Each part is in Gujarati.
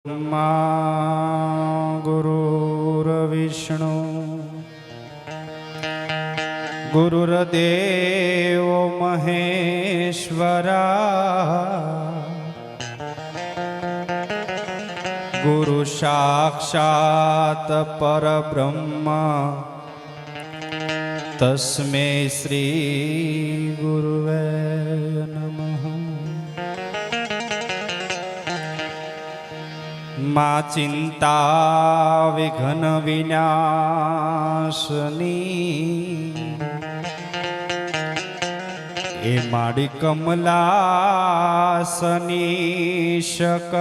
ब्रह्मा गुरुर्विष्णु गुरुर्देव महेश्वरा गुरु साक्षात् परब्रह्म तस्मै श्री गुरुवे नमः। मा चिंता विघ्न विनाशनी ए माड़ी कमलासनी शकत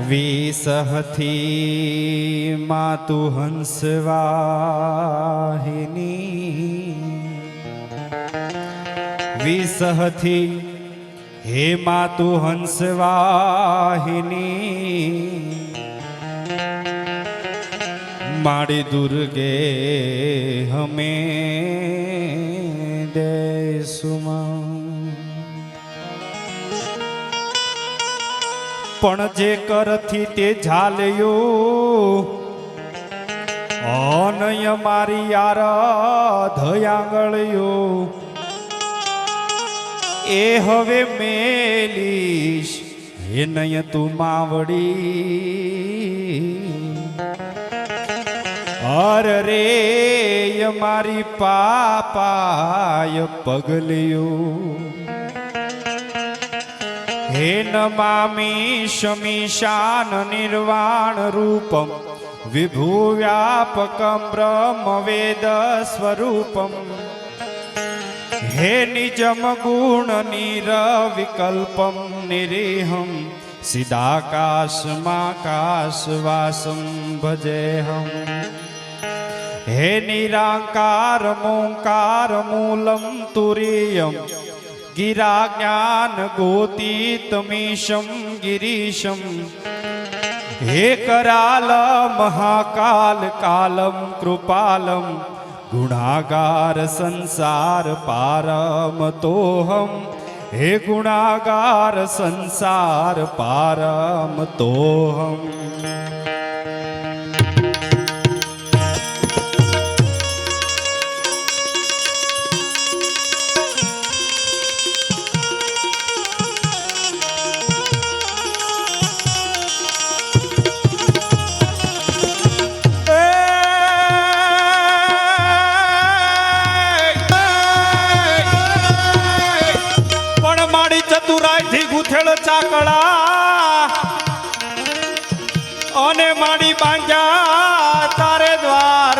विसहथी मातु हंसवाहिनी विसहथी हे मातु हंसवाहिनी माड़ी दुर्गे हमें दे सुमा। पण जे करथी ते झाल्यो अनय मारी यार धयांगळ्यो ए हवे मेलीश हे नय तू मावड़ी अर रे मारी पापाय पगलियो हे नमामि शमीशान निर्वाण रूपम विभुव्यापकं ब्रह्म वेद स्वरूपम हे निजम गुण निरविकल्पम निरीहं सिदाकाशमाकाशवासं भजेहम्। हे निराकार मोंकार मूलं तुरीयं गिरा ज्ञान गोतीतमीशं गिरीशं हे कराल महाकाल कालं कृपालं गुणागार संसार पारम तोहम हे गुणागार संसार पारम तोहम। चतुराई गुथेल चाकड़ा ओने माड़ी बांजा तारे द्वार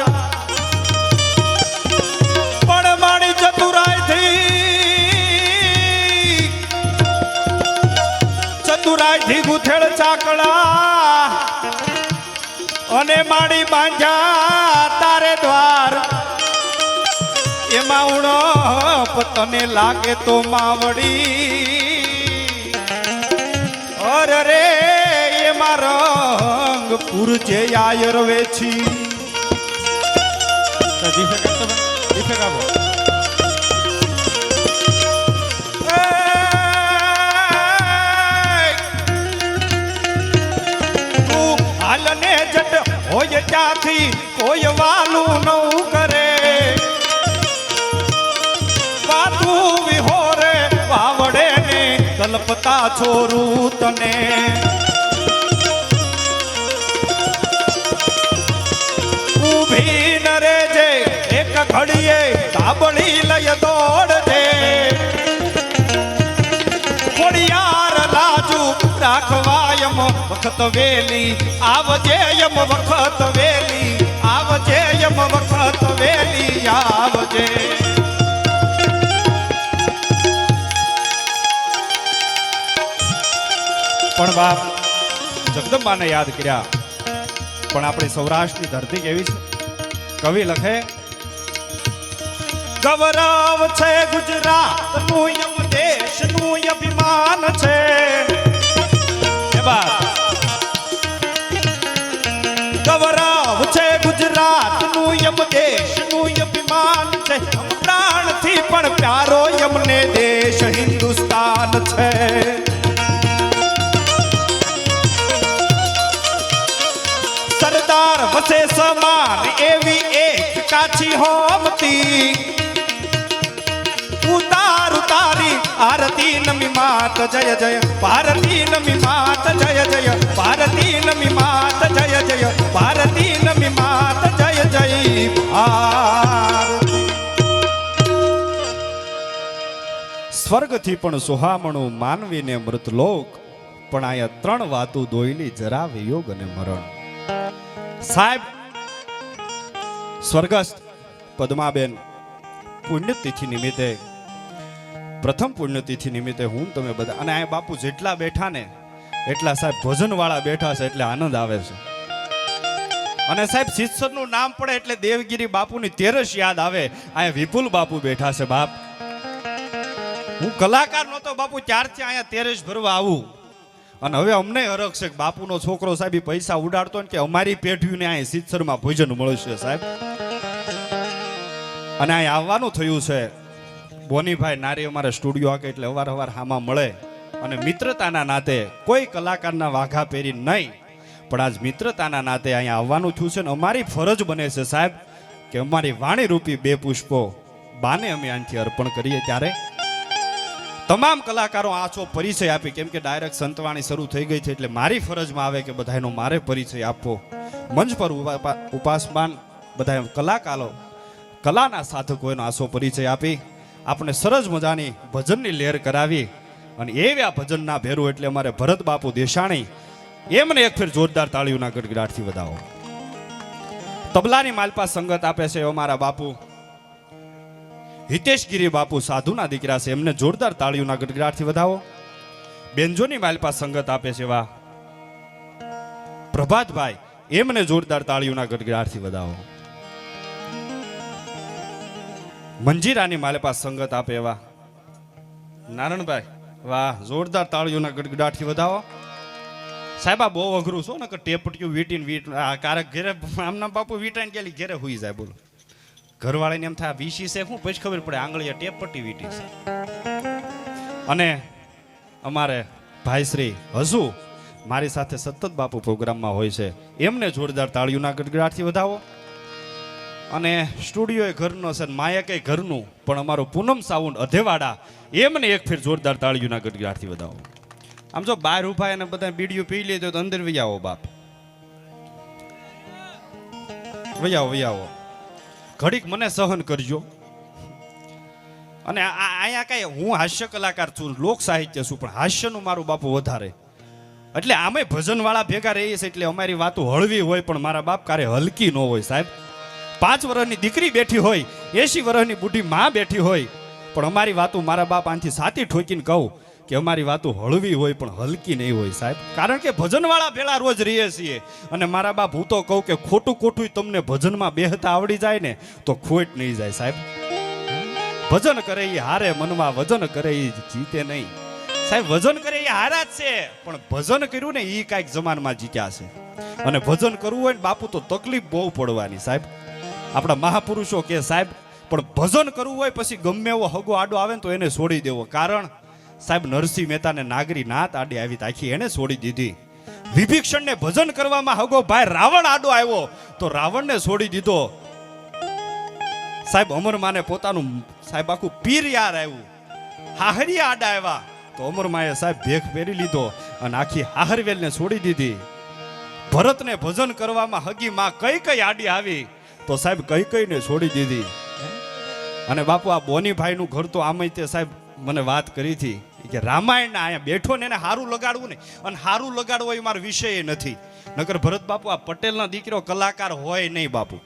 पण माड़ी चतुराई थी गुथेल चाकड़ा ओने माड़ी बांजा तारे द्वार एमा उणप तने लागे तो मावड़ी और रे ये रंग पुरजे आयर वेची हालने जट होय जाथी कोई वालू नौ करे बातू विहोरे वावड़े ने कल्पता छोरू तने ऊभी न रे जे एक घड़िए ताबड़ी लय दौड़ जे कोड़ियार लाजू राखवायम वखत वेली आवजे यम वखत वेली आवजे यम वखत वेली आवजे। पण बाप जगदंबा ने याद कर्या पण आपणी सौराष्ट्र की धरती केवी छे। कवि लखे गौरव छे गुजरात नु यम देश नु अभिमान छे। ए बात गौरव छे गुजरात नु यम देश नु अभिमान छे। हम प्राण थी पण प्यारो यमने देश हिंदुस्तान छे। તારી હોમતી ઉતાર તારી આરતી નમી માત જય જય ભારતી નમી માત જય જય ભારતી નમી માત જય જય ભારતી નમી માત જય જય ભારત સ્વર્ગથી પણ સુહામણું માનવીને મૃતલોક પણ આયા ત્રણ વાતું દોયલી જરા વિયોગ અને મરણ સાહેબ સ્વર્ગસ્થ પદ્માબેન પુણ્યતિથિ નિમિત્તે પ્રથમ પુણ્યતિથિ નિમિત્તે હું તમે બધા અને આ બાપુ જેટલા બેઠા ને એટલા સાહેબ ભજનવાળા બેઠા છે એટલે આનંદ આવે છે અને સાહેબ શિષ્યનું નામ પડે એટલે દેવગીરી બાપુની તેરસ યાદ આવે અહીંયા વિપુલ બાપુ બેઠા છે બાપ હું કલાકાર નહોતો બાપુ ત્યારથી અહીંયા તેરસ ભરવા આવું અને હવે અમને હરખ છે કે બાપુનો છોકરો સાહેબ ઈ પૈસા ઉડાડતો ને કે અમારી પેઢીને અહીં શિક્ષરમાં ભોજન મળશે સાહેબ અને અહીં આવવાનું થયું છે બોનીભાઈ નારી અમારે સ્ટુડિયો આકે એટલે અવારનવાર હામાં મળે અને મિત્રતાના નાતે કોઈ કલાકારના વાઘા પહેરી નહીં પણ આજ મિત્રતાના નાતે અહીંયા આવવાનું થયું છે ને અમારી ફરજ બને છે સાહેબ કે અમારી વાણી રૂપી બે પુષ્પો બાને અમે આનથી અર્પણ કરીએ ત્યારે તમામ કલાકારો આછો પરિચય આપી કેમ કે ડાયરેક્ટ સંતવાણી શરૂ થઈ ગઈ છે એટલે મારી ફરજમાં આવે કે બધાનો મારે પરિચય આપવો મંચ પર ઉપાસમાન બધા કલાકારો કલાના સાધકોનો આછો પરિચય આપી આપણે સરસ મજાની ભજનની લહેર કરાવી અને એવા ભજનના ભેરું એટલે અમારે ભરત બાપુ દેશાણી એમને એક ફેર જોરદાર તાળીઓના ગડગડાટથી વધાવો તબલાની માલપા સંગત આપે છે અમારા બાપુ હિતેશગીરી બાપુ સાધુના દીકરા છે એમને જોરદાર તાળીઓના ગડગડાટથી વધાવો બેન્જોની માલપા સંગત આપે છે એવા પ્રભાતભાઈ એમને જોરદાર તાળીઓના ગડગડાટથી વધાવો મંજીરાની માલપા સંગત આપે એવા નારણભાઈ વાહ જોરદાર તાળીઓના ગડગડાટથી વધાવો સાહેબ આ બહુ અઘરું છો ને કે ટેપટીયું વીટીને કારક ઘેરે આમના બાપુ વીટાઈને ગયેલી ઘેરે હુઈ જાય બોલો ઘરવાળાને એમ થાય વીસી છે શું પછી ખબર પડે આંગળીએ ટેપ પટ્ટી વીટી છે અને અમારે ભાઈશ્રી હજુ મારી સાથે સતત બાપુ પ્રોગ્રામમાં હોય છે એમને જોરદાર તાળીઓના ગડગડાટથી વધાવો અને સ્ટુડિયો એ ઘરનો છે માયક એ ઘરનું પણ અમારો પૂનમ સાઉન્ડ અધેવાડા એમને એક ફેર જોરદાર તાળીઓના ગડગડાટથી વધાવો આમ જો બહાર ઉભા અને બધા બીડીઓ પી લીધો તો અંદર વૈયાવો બાપ વૈયાવો ઘડીક મને સહન કરજો અને અહીંયા કઈ હું હાસ્ય કલાકાર છું લોક સાહિત્ય છું પણ હાસ્યનું મારું બાપુ વધારે એટલે આમે ભજનવાળા ભેગા રહીએ છે એટલે અમારી વાતો હળવી હોય પણ મારા બાપ કારે હલકી ન હોય સાહેબ 5 વર્ષની દીકરી બેઠી હોય 80 વર્ષની બુઢી માં બેઠી હોય પણ અમારી વાતો મારા બાપ આનથી સાતી ઠોકીને કહું કે અમારી વાતો હળવી હોય પણ હલકી નહીં હોય સાહેબ કારણ કે ભજનવાળા ભેળા રોજ રહીએ છીએ અને મારા બાપ હું તો કહું કે ખોટું તમને ભજનમાં બેહતા આવડી જાય ને તો ખોટ નહીં જાય સાહેબ ભજન કરે એ હારે મનમાં વજન કરે એ જીતે નહીં સાહેબ વજન કરે એ હારા જ છે પણ ભજન કર્યું ને એ કાંઈક જમાનમાં જીત્યા છે અને ભજન કરવું હોય ને બાપુ તો તકલીફ બહુ પડવાની સાહેબ આપણા મહાપુરુષો કે સાહેબ પણ ભજન કરવું હોય પછી ગમે એવો હગો આડો આવે ને તો એને છોડી દેવો કારણ સાહેબ નરસિંહ મહેતાને નાગરી નાત આડી આવી આખી એને છોડી દીધી વિભીક્ષણને ભજન કરવામાં હગો ભાઈ રાવણ આડો આવ્યો તો રાવણને છોડી દીધો સાહેબ અમરમાને પોતાનું સાહેબ આખું પીર યાર આવ્યું હાહરિયા આડા આવ્યા તો અમરમાએ સાહેબ ભેખ પહેરી લીધો અને આખી હાહરવેલને છોડી દીધી ભરતને ભજન કરવામાં હગી માં કઈ આડી આવી તો સાહેબ કઈને છોડી દીધી અને બાપુ આ બોનીભાઈનું ઘર તો આમ તે સાહેબ મને વાત કરી હતી કે રામાયણ અહીંયા બેઠો ને એને હારું લગાડવું ને અને હારું લગાડવું એ મારો વિષય નથી નકર ભરત બાપુ આ પટેલના દીકરો કલાકાર હોય નહીં બાપુ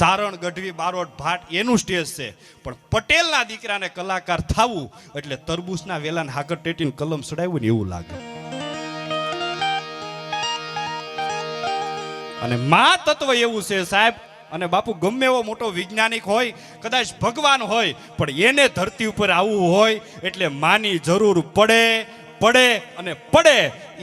ચારણ ગઢવી બારોટ ભાટ એનું સ્ટેજ છે પણ પટેલના દીકરાને કલાકાર થવું એટલે તરબૂચના વેલાને હાકર ટેટીને કલમ સડાવ્યું ને એવું લાગે અને મા તત્વ એવું છે સાહેબ અને બાપુ ગમે એવો મોટો વૈજ્ઞાનિક હોય કદાચ ભગવાન હોય પણ એને ધરતી ઉપર આવવું હોય એટલે માની જરૂર પડે અને પડે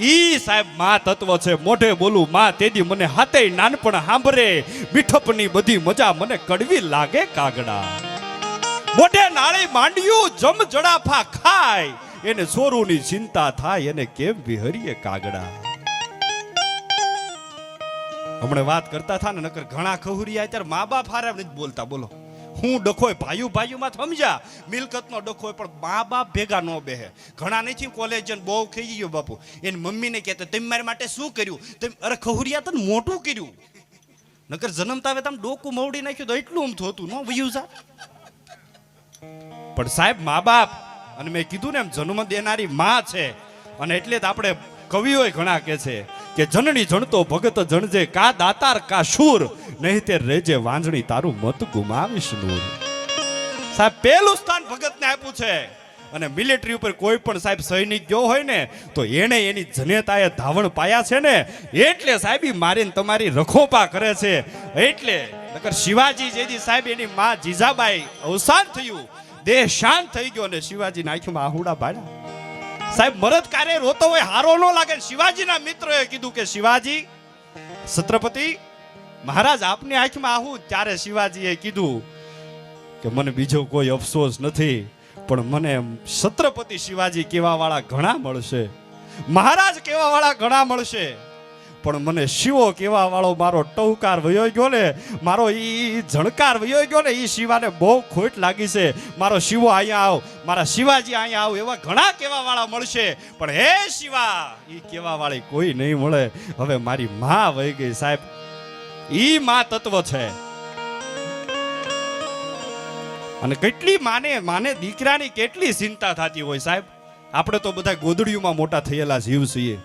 ઈ સાહેબ મા તત્વ છે મોઢે બોલું માં તેદી મને હાથે નાનપણ સાંભળે મીઠપની બધી મજા મને કડવી લાગે કાગડા મોઢે નાળી માંડ્યું જમ જડાફા ખાય એને સોરુની ચિંતા થાય એને કેમ વિહરીએ કાગડા હમણે વાત કરતા હતા ને, નકર ઘણા ખહુરિયા ત્યારે મા બાપ હારે નથી બોલતા. બોલો હું ડખોય ભાઈઓમાં સમજ્યા, મિલકતનો ડખોય, પણ મા બાપ ભેગા ન બેહે. ઘણા નથી કોલેજ બહુ ખાઈ ગયો બાપુ, એની મમ્મીને કહેતા તમે મારી માટે શું કર્યું? અરે ખહુરિયા તને મોટું કર્યું, નકર જન્મતા હવે તમે ડોકું મવડી નાખ્યું તો એટલું આમ થતું ન વયું જા. પણ સાહેબ મા બાપ, અને મેં કીધું ને એમ જન્મ દેનારી માં છે. અને એટલે જ આપણે કવિઓ ઘણા કહે છે કે જનની જણતો ભગત જણજે, કા દાતાર કા શૂર, નહીં તે રેજે વાંજણી તારું મત ગુમાવીશ નૂર. સાહેબ પહેલું સ્થાન ભગતને આપ્યું છે. અને મિલિટરી ઉપર કોઈ પણ સાહેબ સૈનિક ગયો હોય ને તો એને એની જનેતાએ ધાવણ પાયા છે ને, એટલે સાહેબ મારીને તમારી રખોપા કરે છે. એટલે નકર શિવાજી જેથી સાહેબ એની માં જીજાબાઈ અવસાન થયું, દેહ શાંત થઈ ગયો, અને શિવાજીના આંખમાં આહુડા બાળ્યા. સાહેબ મરદ કાર્ય રોતો હોય હારો ન લાગે. શિવાજીના મિત્રોએ કીધું કે શિવાજી છત્રપતિ મહારાજ આપની આંખમાં આહુ. ત્યારે શિવાજીએ કીધું કે મને બીજો કોઈ અફસોસ નથી, પણ મને છત્રપતિ શિવાજી કેવા વાળા ઘણા મળશે, મહારાજ કેવા વાળા ઘણા મળશે, પણ મને શિવો કેવા વાળો મારો ટહુકાર વયો ગયો ને, મારો ઈ જણકાર વયો ગયો ને, ઈ શિવાને બહુ ખોટ લાગી છે. મારો શિવો અહીંયા આવ, મારા શિવાજી અહીંયા આવ, એવા ઘણા કેવા વાળા મળશે, પણ હે શિવા ઈ કેવા વાળી કોઈ નહીં મળે. હવે મારી માં વહી ગઈ સાહેબ, ઈ માં તત્વ છે. અને કેટલી માને દીકરાની કેટલી ચિંતા થતી હોય સાહેબ. આપણે તો બધા ગોદડીઓમાં મોટા થયેલા જીવ છીએ.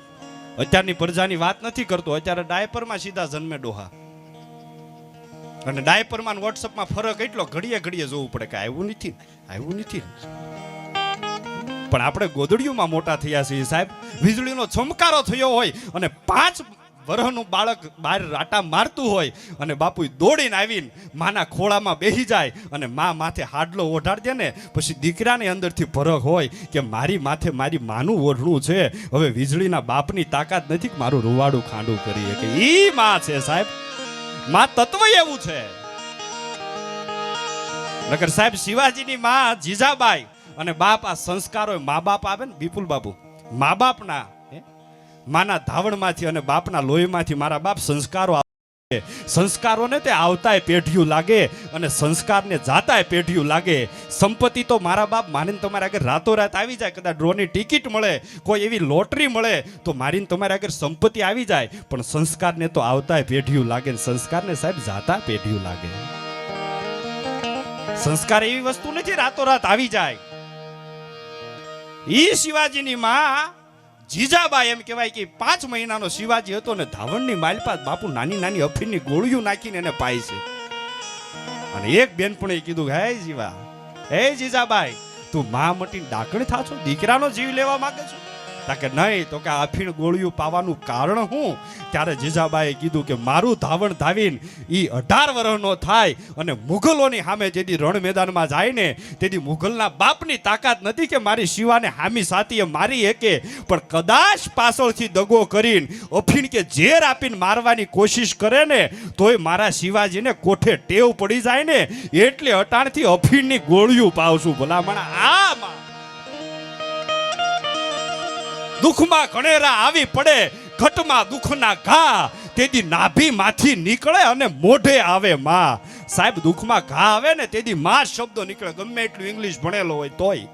અત્યારની પ્રજાની વાત નથી કરતો, અત્યારે ડાયપરમાં સીધા જન્મે ડોહા. અને ડાયપરમાં વોટ્સઅપમાં ફરક એટલો, ઘડીએ ઘડીએ જોવું પડે કે આવ્યું નથી. પણ આપણે ગોદડીઓમાં મોટા થયા છીએ સાહેબ. વીજળીનો ચમકારો થયો હોય અને 5 વર્ષનું બાળક બહાર રાટા મારતું હોય અને બાપુ દોડીને આવીને માના ખોળામાં બેસી જાય અને મા માથે હાડલો ઓઢાડી દે ને, પછી દીકરાની અંદરથી ફરક હોય કે મારી માથે મારી માનું ઓઢણું છે. હવે વીજળીના બાપની તાકાત નથી કે મારું રૂવાડું ખાંડું કરીએ, કે ઈ માં છે સાહેબ. માં તત્વ એવું છે. નકર સાહેબ શિવાજીની માં જીજાબાઈ અને બાપ, આ સંસ્કારો મા બાપ આવે ને વિપુલ બાબુ, મા બાપના માના ધાવણમાંથી અને બાપના લોહીમાંથી મારા બાપ સંસ્કારો આવે. સંસ્કારોને તે આવતાય પેઢીયું લાગે અને સંસ્કારને જાતાય પેઢીયું લાગે. સંપત્તિ તો મારા બાપ મારીને તમારે આગળ રાતોરાત આવી જાય. કદાચ ડ્રોની ટિકિટ મળે, કોઈ એવી લોટરી મળે તો મારીને તમારે આગળ સંપત્તિ આવી જાય, પણ સંસ્કારને તો આવતાય પેઢીયું લાગે, સંસ્કારને સાહેબ જાતા પેઢીયું લાગે. સંસ્કાર એવી વસ્તુ નથી રાતોરાત આવી જાય. ઈ શિવાજીની માં જીજાબાઈ એમ કહેવાય કે 5 મહિનાનો શિવાજી હતો ને ધાવણની માલપાત બાપુ નાની નાની અફીણની ગોળીઓ નાખીને એને પાય છે. અને એક બેનપણે કીધું, હે જીવા, હે જીજાબાઈ, તું મા મટીને ડાકણ થાશો, દીકરાનો જીવ લેવા માંગે છો? તાકે નહીં, તો કે અફીણ ગોળીઓ પાવાનું કારણ હું? ત્યારે જીજાબાઈએ કીધું કે મારું ધાવણ ધાવીને ઈ 18 વર્ષનો થાય અને મુઘલોની સામે જેથી રણ મેદાનમાં જાય ને, તેથી મુઘલના બાપની તાકાત નથી કે મારી શિવાને હામી સાથીએ મારી એકે, પણ કદાચ પાછળથી દગો કરીને અફીણ કે ઝેર આપીને મારવાની કોશિશ કરે ને, તોય મારા શિવાજીને કોઠે ટેવ પડી જાય ને, એટલે અટાણથી અફીણની ગોળીઓ પાવશું. ભલામણા આ માં દુઃખમાં ઘણેરા આવી પડે, ઘટમાં દુઃખના ઘા, તેથી નાભી માંથી નીકળે અને મોઢે આવે માં. સાહેબ દુઃખમાં ઘા આવે ને તેથી માં શબ્દો નીકળે. ગમે એટલું ઇંગ્લિશ ભણેલો હોય તોય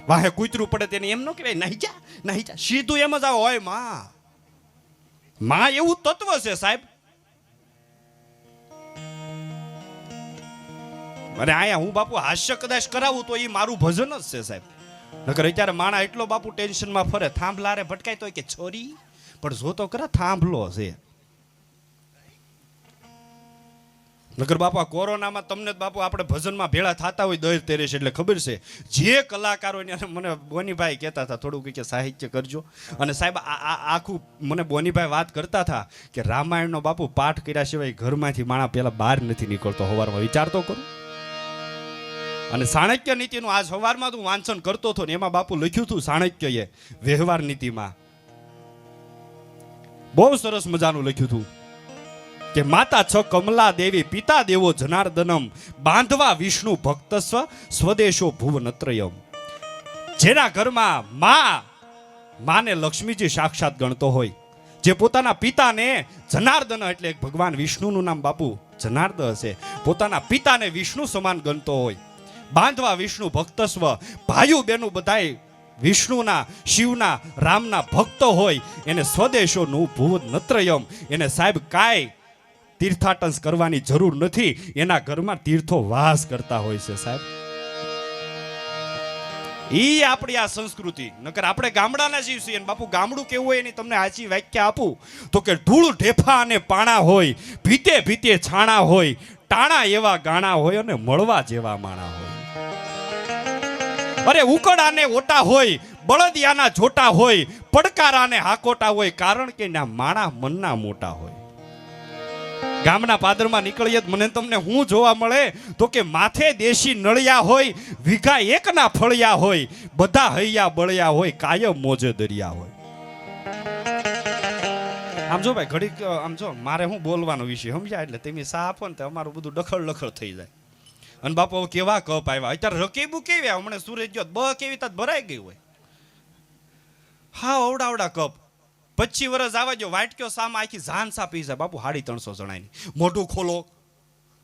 વાહે કૂતરું પડે તેને એમ ન કહેવાય નહીં જા, સીધું એમ જ આવે હોય માં. માં એવું તત્વ છે સાહેબ. અને આયા હું બાપુ હાસ્ય કદાચ કરાવું તો એ મારું ભજન જ છે સાહેબ. નકર અત્યારે માણા એટલો બાપુ ટેન્શનમાં ફરે, થાંભલારે ભટકાય તો કે છોરી, પણ જો તો ખરા થાંભલો છે. નકર બાપા કોરોનામાં તમને બાપુ આપણે ભજનમાં ભેળા થતા હોય દર તેરેશ એટલે ખબર છે જે કલાકારો મને બોનીભાઈ કહેતા હતા થોડું કે સાહિત્ય કરજો. અને સાહેબ આખું મને બોનીભાઈ વાત કરતા હતા કે રામાયણનો બાપુ પાઠ કર્યા સિવાય ઘરમાંથી માણા પેલા બહાર નથી નીકળતો. સવારમાં વિચાર તો કરું. અને ચાણક્ય નીતિનું આજ સવારમાં તું વાંચન કરતો હતો ને એમાં બાપુ લખ્યું હતું ચાણક્યએ વ્યવહાર નીતિમાં બહુ સરસ મજાનું લખ્યું હતું કે માતા છ કમલા દેવી પિતા દેવો જનાર્દનમ બાંધવા વિષ્ણુ ભક્તસ્વ સ્વદેશો ભુવનત્રયમ. જેના ઘરમાં માને લક્ષ્મીજી સાક્ષાત ગણતો હોય, જે પોતાના પિતાને જનાર્દન એટલે એક ભગવાન વિષ્ણુનું નામ બાપુ જનાર્દન હશે, પોતાના પિતાને વિષ્ણુ સમાન ગણતો હોય, બાંધવા વિષ્ણુ ભક્તસ્વ, ભાઈઓ બહેનો બધાય વિષ્ણુના, શિવના, રામના ભક્તો હોય, એને સ્વદેશોનું ભૂત નત્રયમ, એને સાહેબ કાંઈ તીર્થાટન કરવાની જરૂર નથી, એના ઘરમાં તીર્થો વાસ કરતા હોય છે સાહેબ. ઈ આપણી આ સંસ્કૃતિ. નકર આપણે ગામડાના જીવ છીએ. બાપુ ગામડું કેવું હોય એની તમને આછી વ્યાખ્યા આપું તો કે ધૂળ ઢેફા અને પાણા હોય, ભીતે ભીતે છાણા હોય, ટાણા એવા ગાણા હોય અને મળવા જેવા માણા હોય. અરે ઉકડાને ઓટા હોય, બળદિયાના જોટા હોય, પડકારાને હાકોટા હોય, કારણ કે ના માણા મનના મોટા હોય. ગામના પાદરમાં નીકળીએ મને તમને હું જોવા મળે તો કે માથે દેશી નળિયા હોય, વીઘા એકના ફળિયા હોય, બધા હૈયા બળિયા હોય, કાયમ મોજે દરિયા હોય. આમ જો ભાઈ ઘડીક આમ જો મારે હું બોલવાનો વિષય સમજ્યા એટલે તમે સા આપો ને તો અમારું બધું ડખળ લખળ થઈ જાય. અને બાપુ કેવા કપ આવ્યા અત્યારે, રકેબું કેવી હમણાં સુરજ ગયો બ કેવી તાત ભરાઈ ગઈ હોય. હા અવડા કપ 25 વર્ષ આવવા જો વાટક્યો સામાં આખી જાન સા પી જાય બાપુ 350 જણાની.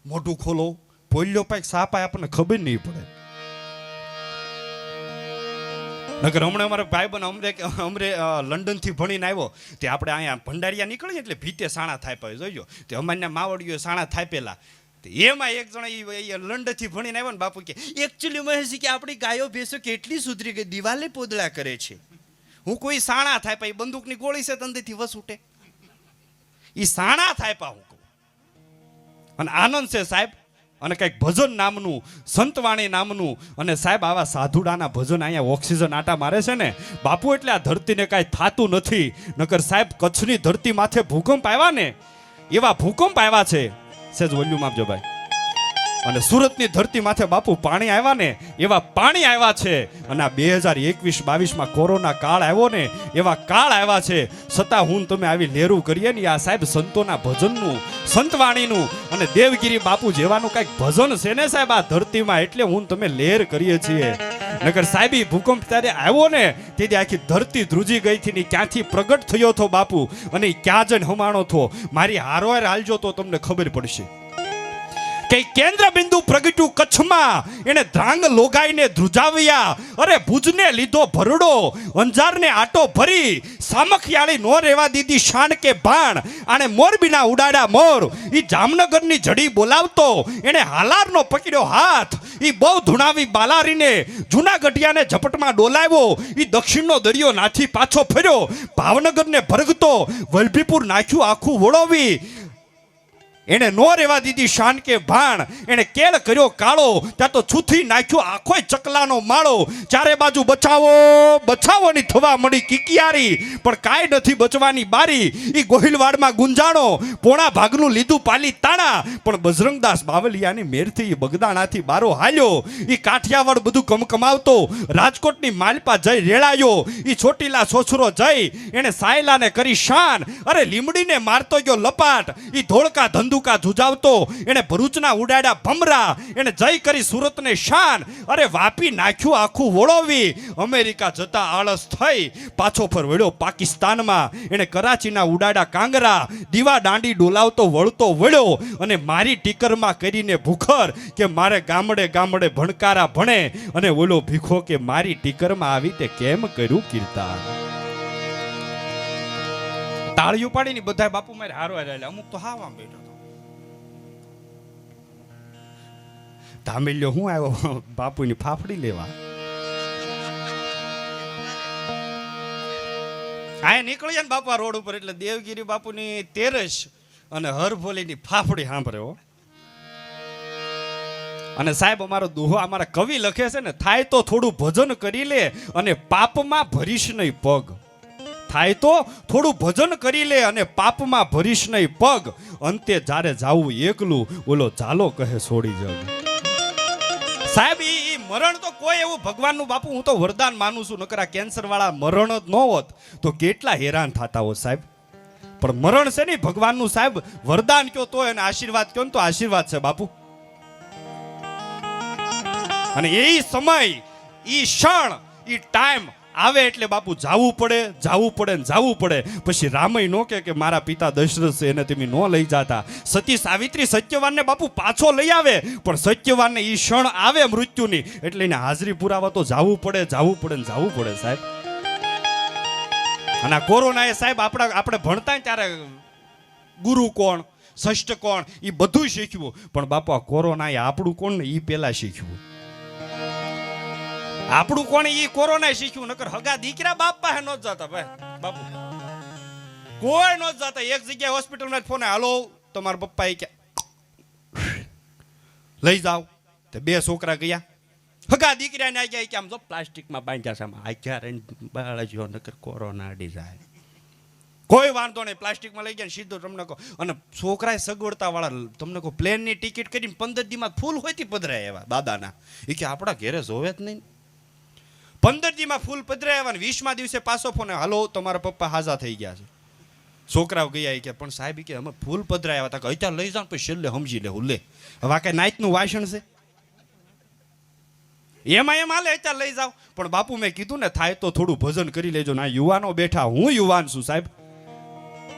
મોઢું ખોલો પોલ્યો પાક સા પાય આપણને ખબર નહીં પડે. નગર હમણાં અમારા ભાઈ બન અમરે લંડન થી ભણીને આવ્યો તે આપણે અહીંયા ભંડારિયા નીકળીએ એટલે ભીતે સાણા થાય પાય જોઈજો તે અમારના માવડીઓ સાણા થાય પેલા એમાં એક જણા લંડન થી ભણીને આવ્યો ને બાપુ કે એકચ્યુઅલી મહેશજી કે આપણી ગાયો ભેંસો કેટલી સુધરી ગઈ, દિવાલે પોદળા કરે છે. હું કોઈ સાણા થાય પા બંદૂકની ગોળી છે તંદેથી વસ ઉઠે, એ સાણા થાય પા હું કહું. અને આનંદ છે સાહેબ. અને કંઈક ભજન નામનું, સંતવાણી નામનું, અને સાહેબ આવા સાધુડાના ભજન અહીંયા ઓક્સિજન આટા મારે છે ને બાપુ, એટલે આ ધરતીને કાંઈ થાતું નથી. નકર સાહેબ કચ્છની ધરતી માથે ભૂકંપ આવ્યા ને એવા ભૂકંપ આવ્યા છે, સેજ વોલ્યુમ આપજો ભાઈ. અને સુરતની ધરતી માથે બાપુ પાણી આવ્યા ને એવા પાણી આવ્યા છે. અને આ 2021-22માં કોરોના કાળ આવ્યો ને એવા કાળ આવ્યા છે. છતાં હું તમે આવી લેરું કરીએ ને આ સાહેબ સંતોના ભજનનું, સંતવાણીનું અને દેવગીરી બાપુ જેવાનું કંઈક ભજન છે ને સાહેબ આ ધરતીમાં, એટલે હું તમે લેર કરીએ છીએ. નકર સાહેબી ભૂકંપ ત્યારે આવ્યો ને તેથી આખી ધરતી ધ્રુજી ગઈ હતી ને ક્યાંથી પ્રગટ થયો હતો બાપુ, અને ક્યાં જઈને હમાણો થો. મારી હારોહાર હાલજો તો તમને ખબર પડશે કે કેન્દ્ર બિંદુ પ્રગટ્યું કચ્છમાં, એને ધ્રાંગ લોગાઈને ધ્રુજાવ્યા. અરે ભુજને લીધો ભરડો, અંજારને આટો ભરી, સામખિયાળી નો રેવા દીધી શાન કે ભાણ, આને મોરબીના ઉડાડા મોર. ઈ જામનગરની જડી બોલાવતો, એને હાલારનો પકડ્યો હાથ. ઈ બહુ ધુણાવી બાલારીને જૂનાગઢિયાને ઝપટમાં ડોલાવ્યો. ઈ દક્ષિણનો દરિયો નાથી પાછો ફર્યો, ભાવનગરને ભરગતો, વલભીપુર નાખ્યું આખું વળોવી. એને નો રેવા દીધી શાન કે ભાણ, એને કેળ કર્યો કાળો, ત્યાં તો છૂથી નાખ્યો આખોય ચકલાનો માળો. ચારે બાજુ બચાવો બચાવોની થવા મળી કિકિયારી, પણ કાંઈ નથી બચવાની બારી. ઈ ગોહિલવાડમાં ગુંજાણો, પોણા ભાગનું લીધું પાલી તાણા, પણ બજરંગદાસ બાવલિયાની મેરથી બગદાણાથી બારો હાલ્યો. ઈ કાઠિયાવાડ બધું કમકમાવતો, રાજકોટની માલપા જઈ રેળાયો. ઈ ચોટીલા છોછરો જઈ એને સાયલાને કરી શાન. અરે લીમડીને મારતો ગયો લપાટ, ઈ ધોળકા ધંધુ જુજાવતો, એને ભરૂચના ઉડાડા ભમરા. એને જય કરી સુરતને શાન. અરે વાપી નાખ્યું આખું વળોવી. અમેરિકા જતા આળસ થઈ પાછો ફર વળ્યો પાકિસ્તાનમાં. એને કરાચીના ઉડાડા કાંગરા, દીવા દાંડી ડોલાવતો વળતો વળ્યો. અને મારી ટીકરમાં કરીને ભૂખર કે મારે ગામડે ગામડે ભણકારા ભણે. અને ઓલો ભીખો કે મારી ટીકરમાં આવી તે કેમ કર્યું કીર્તન. તાળીઓ પાડીને બધા બાપુ મારે હારો હારેલા, અમુક તો હાવા બેઠો ધામેલ્યો હું આવ્યો બાપુની ફાફડી લેવા. આ નીકળ્યા ને બાપા રોડ ઉપર એટલે દેવગીરી બાપુની તેરસ અને હરભોલીની ફાફડી સાંભળ્યો. અને સાહેબ અમારો દુહો અમારા કવિ લખે છે ને, થાય તો થોડું ભજન કરી લે અને પાપમાં ભરીશ નહીં પગ. થાય તો થોડું ભજન કરી લે અને પાપમાં ભરીશ નહીં પગ. અંતે જ્યારે જાવું એકલું, ઓલો ચાલો કહે છોડી જવું. સાહેબ ઈ મરણ તો કોઈ એવું ભગવાનનું બાપુ હું તો વરદાન માનું છું. નકરા કેન્સર વાળા મરણ જ ન હોત તો કેટલા હેરાન થતા હોત સાહેબ. પણ મરણ છે ને ભગવાનનું સાહેબ વરદાન કયો તો એને આશીર્વાદ કયો તો આશીર્વાદ છે બાપુ. અને એ સમય, ઈ ક્ષણ, ઈ ટાઈમ આવે એટલે બાપુ જાવું પડે ને જાવું પડે. પછી રામય નો કે મારા પિતા દશરથ છે એને તમે નો લઈ જાતા. સતી સાવિત્રી સત્યવાનને બાપુ પાછો લઈ આવે, પણ સત્યવાનને ઈ ક્ષણ આવે મૃત્યુની એટલે એને હાજરી પુરાવા તો જાવું પડે ને જાવું પડે સાહેબ. અને કોરોના એ સાહેબ આપણે ભણતા ત્યારે ગુરુ કોણ, ષષ્ઠ કોણ, એ બધું શીખ્યું, પણ બાપુ આ કોરોના એ આપણું કોણ ને એ પેલા શીખ્યું. આપણું કોણ ઈ કોરોના શીખ્યું. નકર હગા દીકરા બાપ પાસે નો જતા ભાઈ, બાપુ કોઈ નો જતા. એક જગ્યાએ હોસ્પિટલમાં ફોન, હાલો તમારા પપ્પા કે લઈ જાઓ. તે બે છોકરા ગયા, હગા દીકરા ને ગયા કે આમ જો પ્લાસ્ટિકમાં બાંધ્યા છે, આખ્યા રહીને બાળજો નકર કોરોના અડી જાય. કોઈ વાંધો નહીં, પ્લાસ્ટિકમાં લઈ ગયા સીધો તમને કહો. અને છોકરાએ સગવડતા વાળા તમને કહો પ્લેનની ટિકિટ કરીને 15 દીમાં ફૂલ હોયથી પધરાય એવા દાદાના. એ કે આપણા ઘેરે જોવે જ નહીં. 15 દીમાં ફૂલ પધરાયા અને 20મા દિવસે પાછો ફોન, હાલો તમારા પપ્પા હાજા થઈ ગયા છે. છોકરાઓ ગયા કે પણ સાહેબ કે અમે ફૂલ પધરાયા હતા, કે અત્યારે લઈ જાઓ પછી છેલ્લે સમજી લેવું. લે હવે આ કઈ નાઈટનું વાસણ છે? એમ હાલે અત્યારે લઈ જાઓ. પણ બાપુ મેં કીધું ને થાય તો થોડું ભજન કરી લેજો. ના યુવાનો બેઠા, હું યુવાન છું સાહેબ,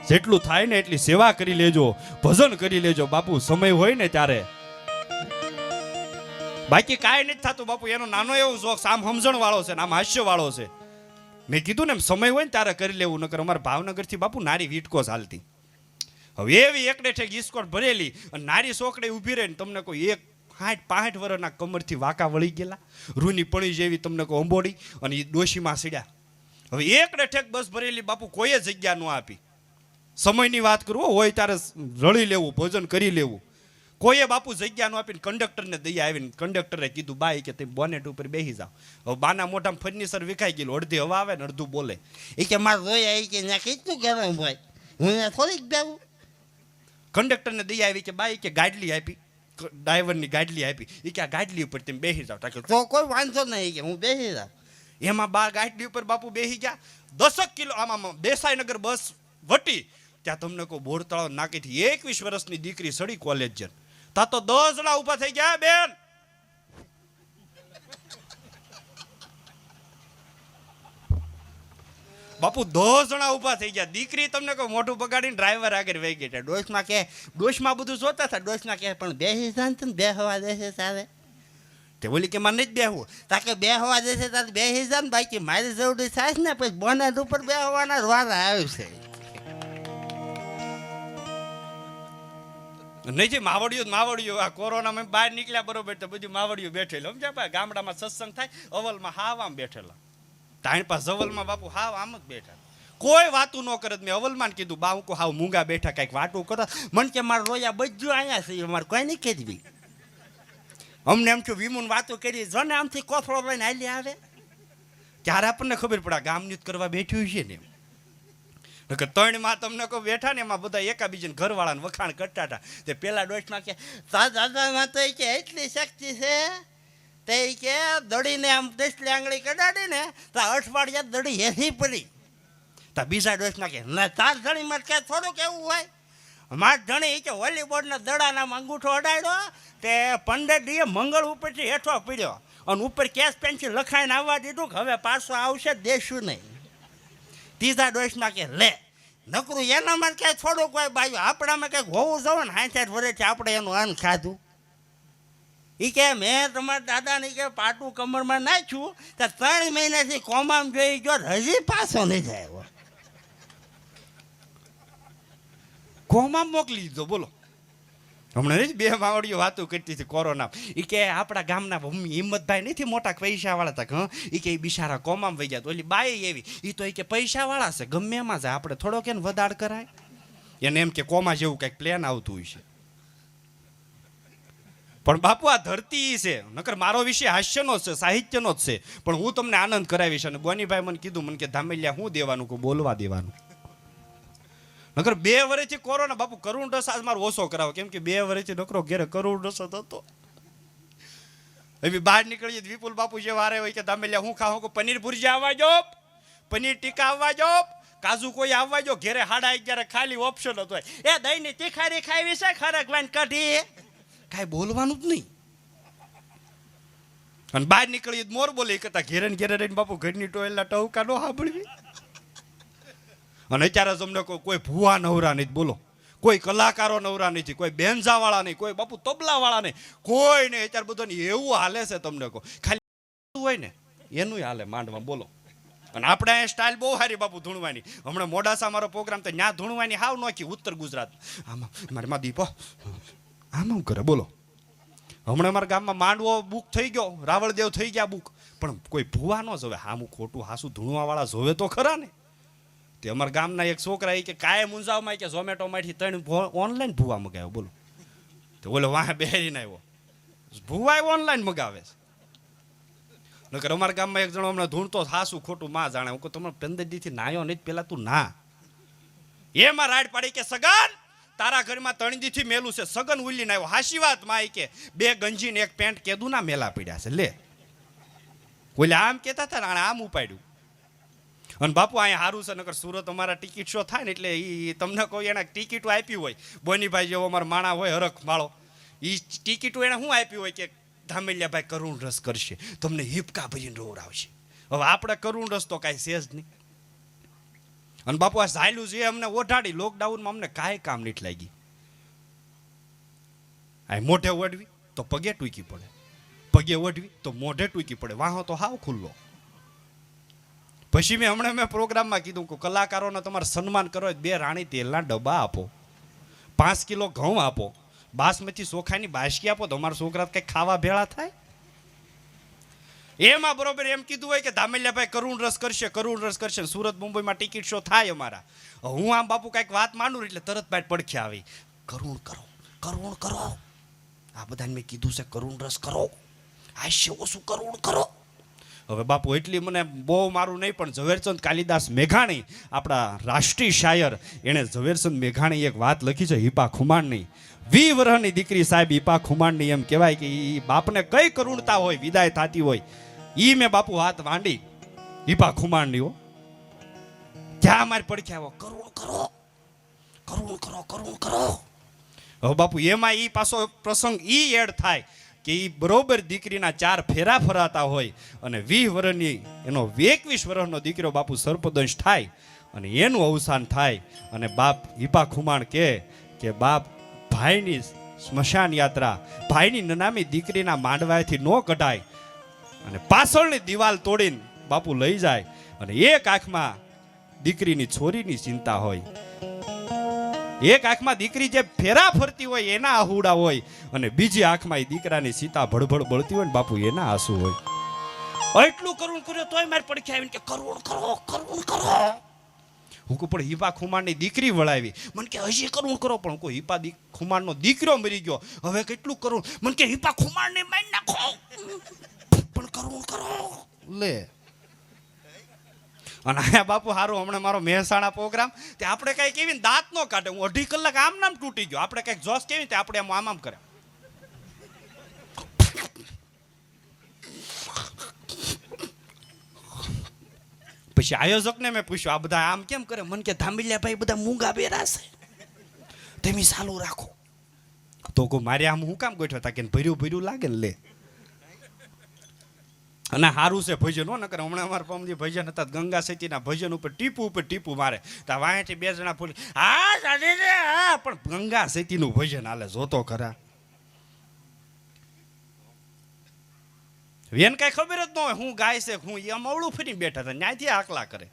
જેટલું થાય ને એટલી સેવા કરી લેજો, ભજન કરી લેજો બાપુ, સમય હોય ને ત્યારે. બાકી કાંઈ નથી થતું બાપુ. એનો નાનો એવો શોખ, આમ સમજણ વાળો છે ને આમ હાસ્ય વાળો છે. મેં કીધું ને એમ સમય હોય ને ત્યારે કરી લેવું. નકર અમારા ભાવનગરથી બાપુ નારી વીટકો ચાલતી, હવે એવી એકડે ઠેક ઇસ્કોટ ભરેલી, અને નારી સોકડે ઊભી રહે ને તમને કોઈ 65 વર્ષના કમરથી વાંકા વળી ગયેલા, રૂની પણી જેવી તમને કોઈ અંબોડી, અને એ ડોશીમાં સીડ્યા. હવે એકડે ઠેક બસ ભરેલી બાપુ, કોઈએ જગ્યા ન આપી. સમયની વાત કરું હોય ત્યારે રળી લેવું, ભોજન કરી લેવું. કોઈએ બાપુ જગ્યા ન આપીને કંડક્ટરને દઈ આવીને કંડક્ટરે કીધું બાઈ કે તમે બોનેટ ઉપર બેસી જાઓ. હવે બાના મોઢામાં ફર્નિચર વિખાઈ ગયેલું, અડધી હવા આવે ને અડધું બોલે. એ કે મારે જોયા એ કે ના કેટલું ગરમ ભાઈ, હું ત્યાં થોડીક બેવું. કંડક્ટરને દઈ આવી કે બાઈ કે ગાડલી આપી, ડ્રાઈવરની ગાડલી આપી. એ કે આ ગાડલી ઉપર તમે બેસી જાઓ. તો કોઈ વાંધો નહીં કે હું બેસી જાઉં. એમાં બા ગાડલી ઉપર બાપુ બેસી ગયા. 10 કિલો આમાં દેસાઈનગર બસ વટી, ત્યાં તમને કહું બોરતળાવ નાકેથી 21 વર્ષની દીકરી સડી કોલેજ જન. તા તો 10 જણા ઊભા થઈ ગયા બેન. બાપુ 10 જણા ઊભા થઈ ગયા. દીકરી તમને કહું મોઢું બગાડીને ડ્રાઈવર આગળ વહી ગઈ. ડોશમાં કે ડોશમાં બધું જોતા હતા. ડોશમાં કે પણ બેસી જાન ને બે હવા દેશે તારે. તે બોલી કે મને જ બેહવું. તાકે બે હવા દેશે તારે બેસી જાન. બાકી મારી જરૂરી થાય ને પછી બોનેટ ઉપર બે હવાના વારા આવ્યું છે. નહીં માવડિયું આ કોરોનામાં બહાર નીકળ્યા બરોબર તો બધી માવડિયું બેઠેલું સમજ્યા ભાઈ. ગામડામાં સત્સંગ થાય, અવલમાં હાવ આમ બેઠેલા. તાણ પાસે અવલમાં બાપુ હાવ આમ જ બેઠા, કોઈ વાતું ન કરે. મેં અવલમાં કીધું બા હું હાવ મૂંગા બેઠા કઈક વાતું કરો. મન કે મારે રોયા બધું અહીંયા છે, મારે કોઈ નહીં કહેવી. અમને એમ થયું વિમુન વાતો કરી જો ને આમથી કોથળો લઈને હાલી આવે ત્યારે આપણને ખબર પડે ગામની કરવા બેઠ્યું છે ને. 3 માં તમને કહું બેઠા ને એમાં બધા એકાબીજાને ઘરવાળાને વખાણ કરતા હતા. તે પેલા ડોશમાં કે તા દાદામાં તો કે એટલી શક્તિ છે તે કે દડીને આમ દેશલી આંગળી કઢાડીને તો અઠવાડિયા દડી હેઠી પડી. તા બીજા ડોશમાં કે ના તાર ધણીમાં કે થોડુંક એવું હોય. માર ધણી કે વોલીબોલના દડાના અંગૂઠો અડાડ્યો તે 15 દીએ મંગળ ઉપરથી હેઠો પીડ્યો અને ઉપર કેશ પેન્સિલ લખાઈને આવવા દીધું કે હવે પાછો આવશે દેશું નહીં. ત્રીજા ડોશમાં કે લે નકરું એનામાં ક્યાંય થોડુંક હોય બાજુ આપણામાં કંઈક હોવું જોઈએ ને. 60 વર્ષથી આપણે એનું અન્ન ખાધું. એ કે મેં તમારા દાદાને કે પાટું કમરમાં નાખ્યું તો 3 મહિનાથી કોમામ જોઈ ગયો, હજી પાછો નહીં જાય. કોમાં મોકલી દીધો બોલો. હમણાં બે માવડીઓ વાતો કરતી હતી કોરોના. એ કે આપણા ગામના હિંમતભાઈ નથી મોટા પૈસાવાળા હતા, એ કે બિચારા કોમામ વહી ગયા. ઓલી બાઈ એવી એ તો એ કે પૈસાવાળા છે ગમે એમાં જાય, આપણે થોડોક એને વધાડ કરાય. એને એમ કે કોમા જેવું કંઈક પ્લેન આવતું હોય છે. પણ બાપુ આ ધરતી છે, નકર મારો વિષય હાસ્યનો જ છે, સાહિત્યનો જ છે. પણ હું તમને આનંદ કરાવીશ. અને ગોનીભાઈ મને કીધું, મને કે ધામેલિયા હું દેવાનું કે બોલવા દેવાનું. નકર 2 વર્ષથી કોરોના બાપુ કરુણ રસ આજ મારો ઓછો કરાવો, કેમ કે 2 વર્ષથી નકરો ઘેરે કરુણ રસ હતો. એવી બહાર નીકળીએ વિપુલ બાપુ જે વારે હોય કે ધામેલિયા હું ખાઉં કે પનીર ભુરજી આવવા જો, પનીર ટીકા આવવા જો, કાજુ કોઈ આવવા જો. ઘેરે 11:30 ખાલી ઓપ્શન હતો. એ દહીંની તીખારી ખાવી છે ખરક વાન કાઢી, કાંઈ બોલવાનું જ નહીં. અને બહાર નીકળી મોર બોલે એ કરતા ઘેરે ને ઘેરે રહીને બાપુ ઘરની ટોયલના ટહુકા નો સાંભળવી. અને અત્યારે તમને કોઈ ભૂવા નવરા નહીં બોલો, કોઈ કલાકારો નવરા નથી, કોઈ બેન્ઝાવાળા નહીં, કોઈ બાપુ તબલાવાળા નહીં, કોઈ નહીં. અત્યારે બધાને એવું હાલે છે તમને કહો, ખાલી હોય ને એનું હાલે માંડવા બોલો. અને આપણે અહીંયા સ્ટાઇલ બહુ સારી બાપુ ધૂણવાની. હમણાં મોડાસા મારો પ્રોગ્રામ તો ત્યાં ધૂણવાની હાવ નોખી ઉત્તર ગુજરાત. આમાં મારી માં દીપો આમ કરે બોલો. હમણાં અમારા ગામમાં માંડવો બુક થઈ ગયો, રાવળદેવ થઈ ગયા બુક, પણ કોઈ ભૂવા ન જોવે. હામું ખોટું હાસું ધૂણવાવાળા જોવે તો ખરા ને. તે અમારા ગામના એક છોકરા એ કે કાંઈ મુંજાવમાં કે ઝોમેટોમાંથી 3 ઓનલાઈન ભૂવા મગાવ્યો બોલો. તો બોલો વાહ બેરીને આવ્યો ભૂવા ઓનલાઈન મગાવે છે. નકર અમારા ગામમાં એક જણો હમણાં ધૂણતો હાસું ખોટું માં જાણે. હું કહું તમે 15 દીથી નાયો નહીં પેલા તું ના. એમાં રાડ પાડી કે સગન તારા ઘરમાં 3 દીથી મેલું છે. સગન ઉલ્લીને આવ્યો. હાસી વાત માં કે 2 ગંજી ને 1 પેન્ટ કેદું ના મેલા પડ્યા છે લે. ઓલે આમ કહેતા હતા ને આમ ઉપાડ્યું. અને બાપુ અહીંયા સારું છે. નકર સુરત અમારા ટિકિટ શો થાય ને એટલે એ તમને કોઈ એને ટિકિટો આપી હોય, બોનીભાઈ જેવો અમારો માણા હોય હરખ માળો, એ ટિકિટો એને શું આપી હોય કે ધામેલિયાભાઈ કરુણ રસ કરશે, તમને હિપકા ભરીને રોવડાવશે. હવે આપણે કરુણ રસ તો કાંઈ છે જ નહીં. અને બાપુ આ ઝાયલું છે અમને ઓઢાડી લોકડાઉનમાં અમને કાંઈ કામ નથી લાગી. આ મોઢે ઓઢવી તો પગે ટૂંકી પડે, પગે ઓઢવી તો મોઢે ટૂંકી પડે, વાહો તો હાવ ખુલ્લો. પછી મેં પ્રોગ્રામમાં કીધું કે કલાકારોને તમારે સન્માન કરો 2 રાણી તેલના ડબ્બા આપો, 5 કિલો ઘઉં આપો, બાસમતી ચોખાની બાસકી આપો, તો અમારા છોકરા કંઈક ખાવા ભેળા થાય. એમાં બરોબર એમ કીધું હોય કે ધામેલિયાભાઈ કરુણ રસ કરશે, કરુણ રસ કરશે. સુરત મુંબઈમાં ટિકિટ શો થાય અમારા. હું આમ બાપુ કાંઈક વાત માંડું એટલે તરત બાદ પડખે આવી કરુણ કરો, કરુણ કરો. આ બધાને મેં કીધું છે કરુણ રસ કરો, હાસ્ય ઓછું કરુણ કરો. હવે બાપુ એટલી મને બહુ મારું નહીં, પણ ઝવેરચંદ કાલિદાસ મેઘાણી આપણા રાષ્ટ્રીય શાયર, એણે ઝવેરચંદ મેઘાણી એક વાત લખી છે હિપા ખુમાણની. 20 વર્ષની દીકરી સાહેબ હિપા ખુમાણની. એમ કહેવાય કે એ બાપને કઈ કરુણતા હોય વિદાય થતી હોય એ મેં બાપુ હાથ વાંડી હિપા ખુમાણની હો. ક્યાં મારી પડખે આવો કરુણ કરો, કરુણ કરો, કરુણ કરો. હવે બાપુ એમાં એ પાછો પ્રસંગ એ એડ થાય કે એ બરોબર દીકરીના 4 ફેરા ફરાતા હોય અને 20 વર્ષની એનો 21 વર્ષનો દીકરો બાપુ સર્પદંશ થાય અને એનું અવસાન થાય. અને બાપ હિપા ખુમાણ કે બાપ ભાઈની સ્મશાન યાત્રા ભાઈની નનામી દીકરીના માંડવાથી ન કઢાય અને પાછળની દિવાલ તોડીને બાપુ લઈ જાય. અને એક આંખમાં દીકરીની છોરીની ચિંતા હોય, એક આંખમાં દીકરી જે ફેરા ફરતી હોય એના આહુડા હોય, અને બીજી આંખમાં એ દીકરાની સીતા ભડભડ બળતી હોય ને બાપુ એના આંસુ હોય. એટલું કરુણ કર્યો તોય મારી પડખે આવીને કે કરુણ કરો, કરુણ કરો. હું કહું પણ હિપા ખુમાણની દીકરી વળાવી. મને કે હજી કરુણ કરો. પણ કોઈ હિપા ખુમાણનો દીકરો મરી ગયો, હવે કેટલું કરુણ. મને કે હિપા ખુમાણને મારી નાખો પણ કરુણ કરો લે. અને આયા બાપુ હારું હમણાં મારો મહેસાણા પ્રોગ્રામ તે આપણે કઈ કેવી દાંત નો કાઢે. હું 2.5 કલાક આમ નામ તૂટી ગયો. આપણે કઈક જોશ કેવી તે આપણે આમ આમ કરે. પછી આયોજકને મેં પૂછ્યું આ બધા આમ કેમ કરે. મને કે ધામેલિયાભાઈ બધા મૂંગા બેરા છે, તમે ચાલુ રાખો. તો કો મારે આમ હું કામ ગોઠવ્યા હતા કે ભર્યું ભર્યું લાગે ને લે. અને સારું છે ભજન હો. નકર હમણાં અમારા પમજી ભજન હતા ગંગા સતીના ભજન ઉપર ટીપું મારે તો વાંહેથી 2 જણા ફૂલી હા સાડી રે હા, પણ ગંગા સતીનું ભજન હાલે જોતો ખરા. એને કાંઈ ખબર જ ન હોય હું ગાય છે હું એ અમવડું ફરીને બેઠા હતા ન્યાયથી આકલા કરે.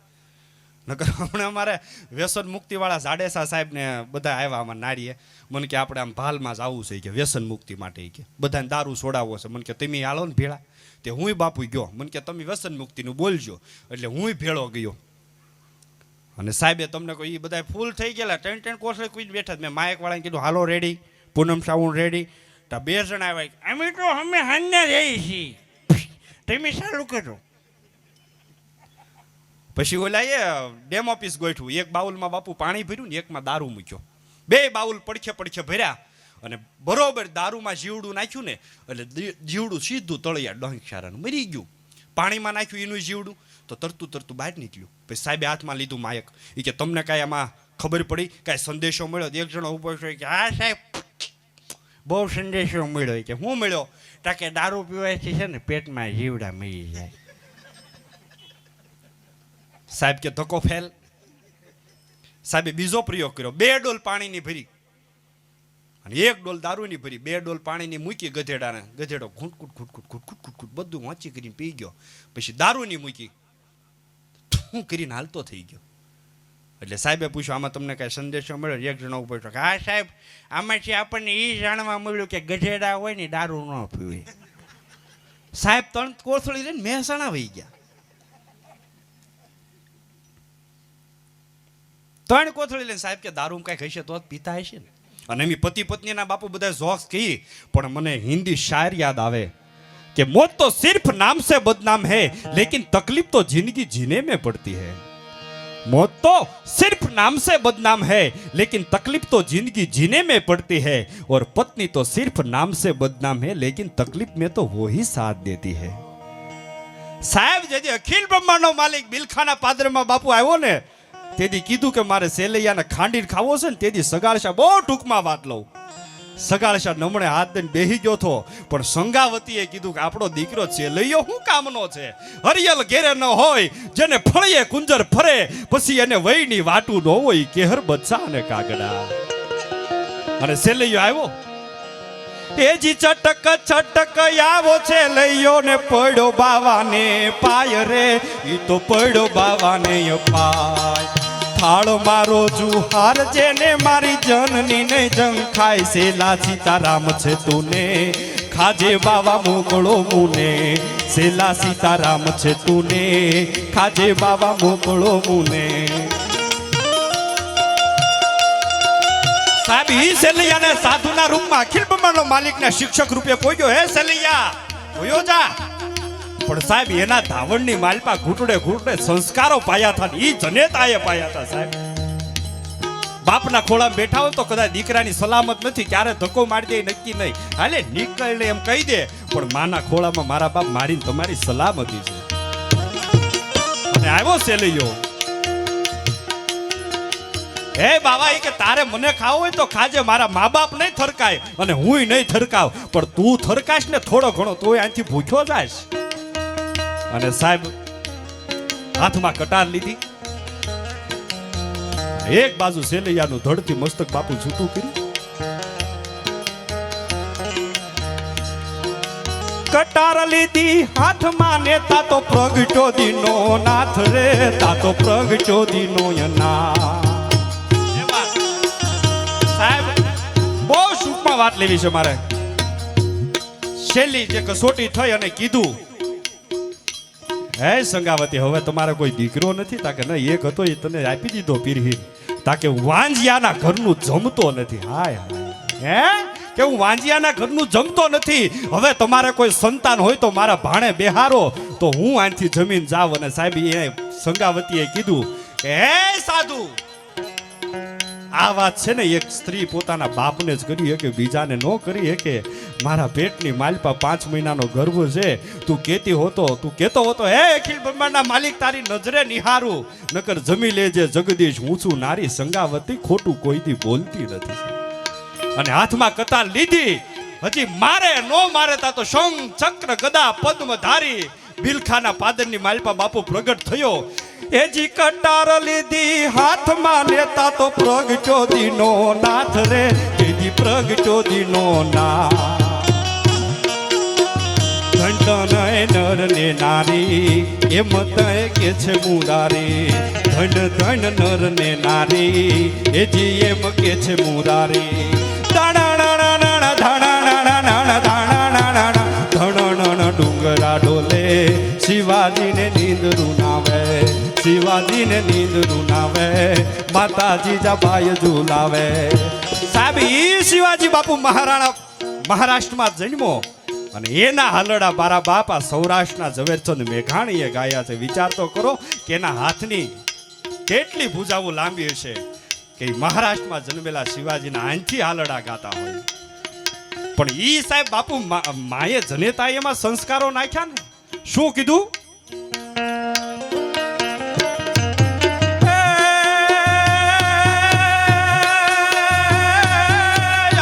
નકર હમણાં અમારે વ્યસન મુક્તિવાળા જાડેસા સાહેબ ને બધા આવ્યા આમાં નારીએ. મને કે આપણે આમ ભાલમાં જ આવવું છે કે વ્યસન મુક્તિ માટે કે બધાને દારૂ છોડાવવો છે. મને કે તમે હાલો ને ભેળા. તે હું બાપુ ગયો. મને કે તમે વ્યસન મુક્તિનું બોલજો. એટલે હું ભેળો ગયો. અને સાહેબે તમને કહ્યું એ બધા ફૂલ થઈ ગયેલા 10 કોર્સ કોઈ બેઠા. મેં માયક વાળાને કીધું હાલો રેડી, પૂનમ સાઉન્ડ રેડી. તો 2 જણા આવ્યા અમે તો અમે હાંજના રહી છીએ, તમે ચાલુ કરો. પછી ઓલા એ ડેમો પીસ ગોઠવું. એક બાઉલમાં બાપુ પાણી ભર્યું ને એકમાં દારૂ મૂક્યો. 2 બાઉલ પડખે ભર્યા અને બરોબર દારૂમાં જીવડું નાખ્યું ને એટલે જીવડું સીધું તળિયા ડોંક્ષારાનું મરી ગયું. પાણીમાં નાખ્યું એનું જીવડું તો તરતું બહાર નીકળ્યું. પછી સાહેબે હાથમાં લીધું માયક. એ કે તમને કાંઈ આમાં ખબર પડી, કાંઈ સંદેશો મળ્યો? એક જણો ઉભો છે કે હા સાહેબ બહુ સંદેશો મળ્યો કે હું મળ્યો તાકે દારૂ પીવાથી છે ને પેટમાં જીવડા મરી જાય. સાહેબ કે ધક્કો ફેલ. સાહેબે બીજો પ્રયોગ કર્યો. 2 ડોલ પાણીની ભરી અને 1 ડોલ દારૂની ભરી. 2 ડોલ પાણીની મૂકી ગધેડાને. ગધેડો ઘૂંટકૂટ ઘૂંટકૂટ ઘૂંટકૂટ ઘૂંટકૂટ બધું વાંચી કરીને પી ગયો. પછી દારૂની મૂકી હું કરીને હાલતો થઈ ગયો. એટલે સાહેબે પૂછ્યું આમાં તમને કાંઈ સંદેશો મળ્યો? એક જણો ઉપર કે હા સાહેબ, આમાંથી આપણને એ જાણવા મળ્યું કે ગધેડા હોય ને દારૂ ન પીવે. સાહેબ 3 કોથળી લઈને મહેસાણા વહી ગયા. 3 કોથળી લઈને. સાહેબ કે દારૂ કાંઈક હશે તો જ પીતા હશે ને. અને એમ પતિ પત્નીના બાપુ બધા જોક્સ કહી, પણ મને હિન્દી શાયર યાદ આવે કે મોત તો સિર્ફ નામ से बदनाम है लेकिन तकलीफ तो जिंदगी जीने में पड़ती है. मौत तो सिर्फ नाम से बदनाम है लेकिन तकलीफ तो जिंदगी जीने में पड़ती है और पत्नी तो सिर्फ नाम से बदनाम है लेकिन तकलीफ में तो वो ही साथ देती है. સાહેબ જે અખિલ બ્રહ્માંડનો માલિક બિલખાના પાદરમાં બાપુ આવ્યો ને તેથી કીધું કે મારે સેલૈયાને ખાંડીને ખાવો છે ને તેથી સગાળશા બહુ ટૂંકમાં વાત લઉં. સગાળશા નમણે હાથ દઈને બેહી ગયો તો પણ સંગાવતીએ કીધું કે આપણો દીકરો સેલૈયો શું કામનો છે? હરિયલ ઘેરે ન હોય જેને ફળીએ કુંજર ફરે પછી એને વયની વાટું ન હોય કેહર બચ્ચા અને કાગડા. અને સેલૈયો આવ્યો. એજી ચટક ચટક આવો છે લઈયો ને પડ્યો બાવાને પાય રે ઈ તો પડ્યો બાવાને પાય. થાળ મારો જુહાર જેને મારી જનની ને જંગ ખાય સેલા સીતારામ છે તુને ખાજે બાવા મોકળો મુને. સેલા સીતારામ છે તુને ખાજે બાવા મોકળો મુને. સાહેબ ઈ સેલૈયાને સાધુના રૂપમાં અખિલ બ્રહ્માંડનો માલિકના શિક્ષક રૂપે કોઈ ગયો. હે સેલૈયા હોયો જા. પણ સાહેબ એના ધાવણની માલપા ઘૂંટડે ઘૂંટડે સંસ્કારો પાયા હતા ઈ જનેતાએ પાયા હતા. સાહેબ બાપના ખોળામાં બેઠા હોય તો કદાચ દીકરાની સલામત નથી, ક્યારે ધક્કો મારી દે નક્કી નહીં. હાલે નીકળે એમ કહી દે પણ માના ખોળામાં મારા બાપ મારીને તમારી સલામતી છે. અને આવ્યો સેલૈયો. હે બાબા એ કે તારે મને ખાવો હોય તો ખાજે, મારા મા બાપ નહીં થરકાય અને હુંય નહીં થરકાવ, પણ તું થરકાશ ને થોડો ઘણો તોય અહીંથી ભૂખ્યો જાશ. અને સાહેબ હાથમાં કટાર લીધી. એક બાજુ સેલૈયાનું ધડથી મસ્તક બાપુ છૂટું કર્યું. કટાર લીધી હાથમાં ને તાતો પ્રગટો દીનો નાથ રે, તાતો પ્રગટો દીનો યના. સાહેબ બહુ સૂક્ષ્મ વાત લેવી છે મારે. છેલ્લી જે કસોટી થઈ અને કીધું હે સંગાવતી હવે તમારે કોઈ દીકરો નથી? તાકે ના એક હતો એ તને આપી દીધો પીરહી. તાકે વાંજિયાના ઘરનું જમતો નથી. હાય હાય હે કે હું વાંજિયાના ઘરનું જમતો નથી. હવે તમારે કોઈ સંતાન હોય તો મારા ભાણે બેહારો તો હું આનથી જમીન જાવ. અને સાહેબ એ સંગાવતીએ કીધું હે સાધુ આ વાત છે ને એક સ્ત્રી પોતાના બાપને જ કરી કે બીજાને ન કરી કે મારા પેટની માલપા 5 મહિનાનો ગર્ભ છે. તું કેતો હોતો હે અખિલ બ્રહ્માંડના માલિક તારી નજરે નિહારું, નકર જમી લેજે જગદીશ ઊંચું નારી. સંગાવતી ખોટું કોઈથી બોલતી નથી. અને હાથમાં કતાર લીધી. હજી મારે નો મારે તા તો શંખ ચક્ર ગદા પદ્મ ધારી બિલખાના પાદરની માલપા બાપુ પ્રગટ થયો. એજી કટાર લીધી હાથમાં લેતા તો પ્રગટો દીનો નાથ રે, એજી પ્રગટો દીનો ના. ધન નર ને નારી એમ તય કે છે મુરારી. ધન નર ને નારી એજી એમ કે છે મુરારી. ડુંગરા ડોલે શિવાજીને નીંદરું નાવે, શિવાજીને નીંદરું નાવે, માતાજી જાબાઈ ઝુલાવે. સાહેબ ઈ શિવાજી બાપુ મહારાષ્ટ્રમાં જન્મો અને એના હલડા મારા બાપા સૌરાષ્ટ્રના ઝવેરચંદ મેઘાણીએ ગાયા છે. વિચાર તો કરો કે એના હાથની કેટલી ભુજાઓ લાંબી હશે કે મહારાષ્ટ્રમાં જન્મેલા શિવાજીના આંથી હાલડા ગાતા હોય. પણ ઈ સાહેબ બાપુ માએ જનેતા એમાં સંસ્કારો નાખ્યા ને. શું કીધું?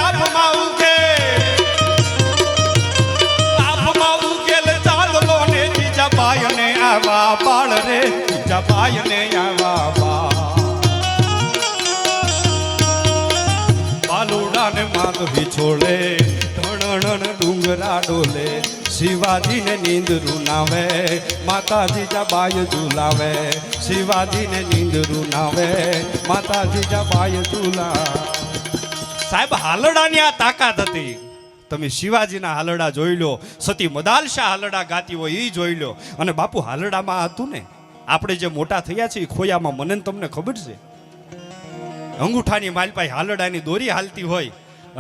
આપમાં ઉગે આવા બાળ રે જબાય ને આવા બાળ બાલુડા ને માધવી છોડે ઢણણ ડુંગરા ડોલે શિવાજી ને નીંદરું નાવે માતાજી જબાય ઝુલાવે શિવાજી ને નીંદરું નાવે માતાજી જબાય ઝુલા સાહેબ હાલડાની આ તાકાત હતી તમે શિવાજીના હાલડા જોઈ લો સતી મદાલશા હાલડા ગાતી હોય એ જોઈ લો અને બાપુ હાલડામાં હતું ને આપણે જે મોટા થયા છે એ ખોયામાં મને ને તમને ખબર છે અંગૂઠાની માલપા હાલડાની દોરી હાલતી હોય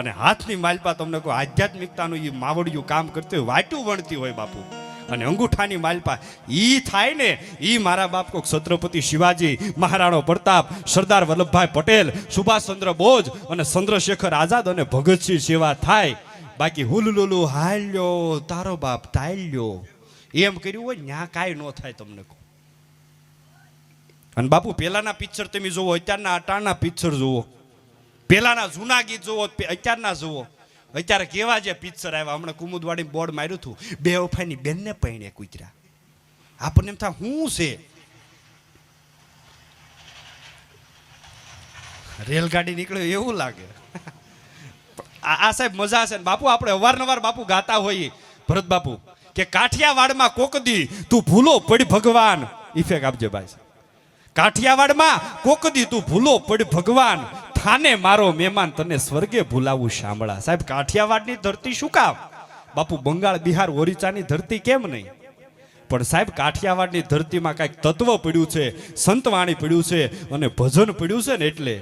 અને હાથની માલપા તમને કોઈ આધ્યાત્મિકતાનું એ માવડિયું કામ કરતી હોય વાટ્યું વણતી હોય બાપુ અને અંગૂઠાની માલપા ઈ થાય ને ઈ મારા બાપ કોક છત્રપતિ શિવાજી મહારાણો પ્રતાપ સરદાર વલ્લભભાઈ પટેલ સુભાષચંદ્ર બોઝ અને ચંદ્રશેખર આઝાદ અને ભગતસિંહ સેવા થાય બાકી હુલુલુલુ હાલ્યો તારો બાપ તાલ્યો એમ કર્યું હોય ન્યા કાંઈ ન થાય તમને કહું અને બાપુ પેલાના પિક્ચર તમે જુઓ અત્યારના અટાણના પિક્ચર જુઓ પેલાના જૂના ગીત જુઓ અત્યારના જુઓ અત્યારે કેવા જે પિક્ચર આવ્યા હમણાં કુમુદવાડી બોર્ડ માર્યું હતું બે વફાની બેનને પૈણે કૂતરા આપણને એમ થાય શું છે રેલગાડી નીકળ્યો એવું લાગે આ સાહેબ મજા છે ને બાપુ આપણે અવારનવાર બાપુ ગાતા હોઈએ ભરત બાપુ કે કાઠિયાવાડમાં કોકદી તું ભૂલો પડી ભગવાન ઇફેક્ટ આપજે ભાઈ કાઠિયાવાડમાં કોકદી તું ભૂલો પડી ભગવાન થાને મારો મહેમાન તને સ્વર્ગે ભૂલાવું શામળા સાહેબ કાઠિયાવાડની ધરતી શું કામ બાપુ બંગાળ બિહાર ઓરિસ્સાની ધરતી કેમ નહીં પણ સાહેબ કાઠિયાવાડની ધરતીમાં કાંઈક તત્વ પડ્યું છે સંતવાણી પડ્યું છે અને ભજન પડ્યું છે ને એટલે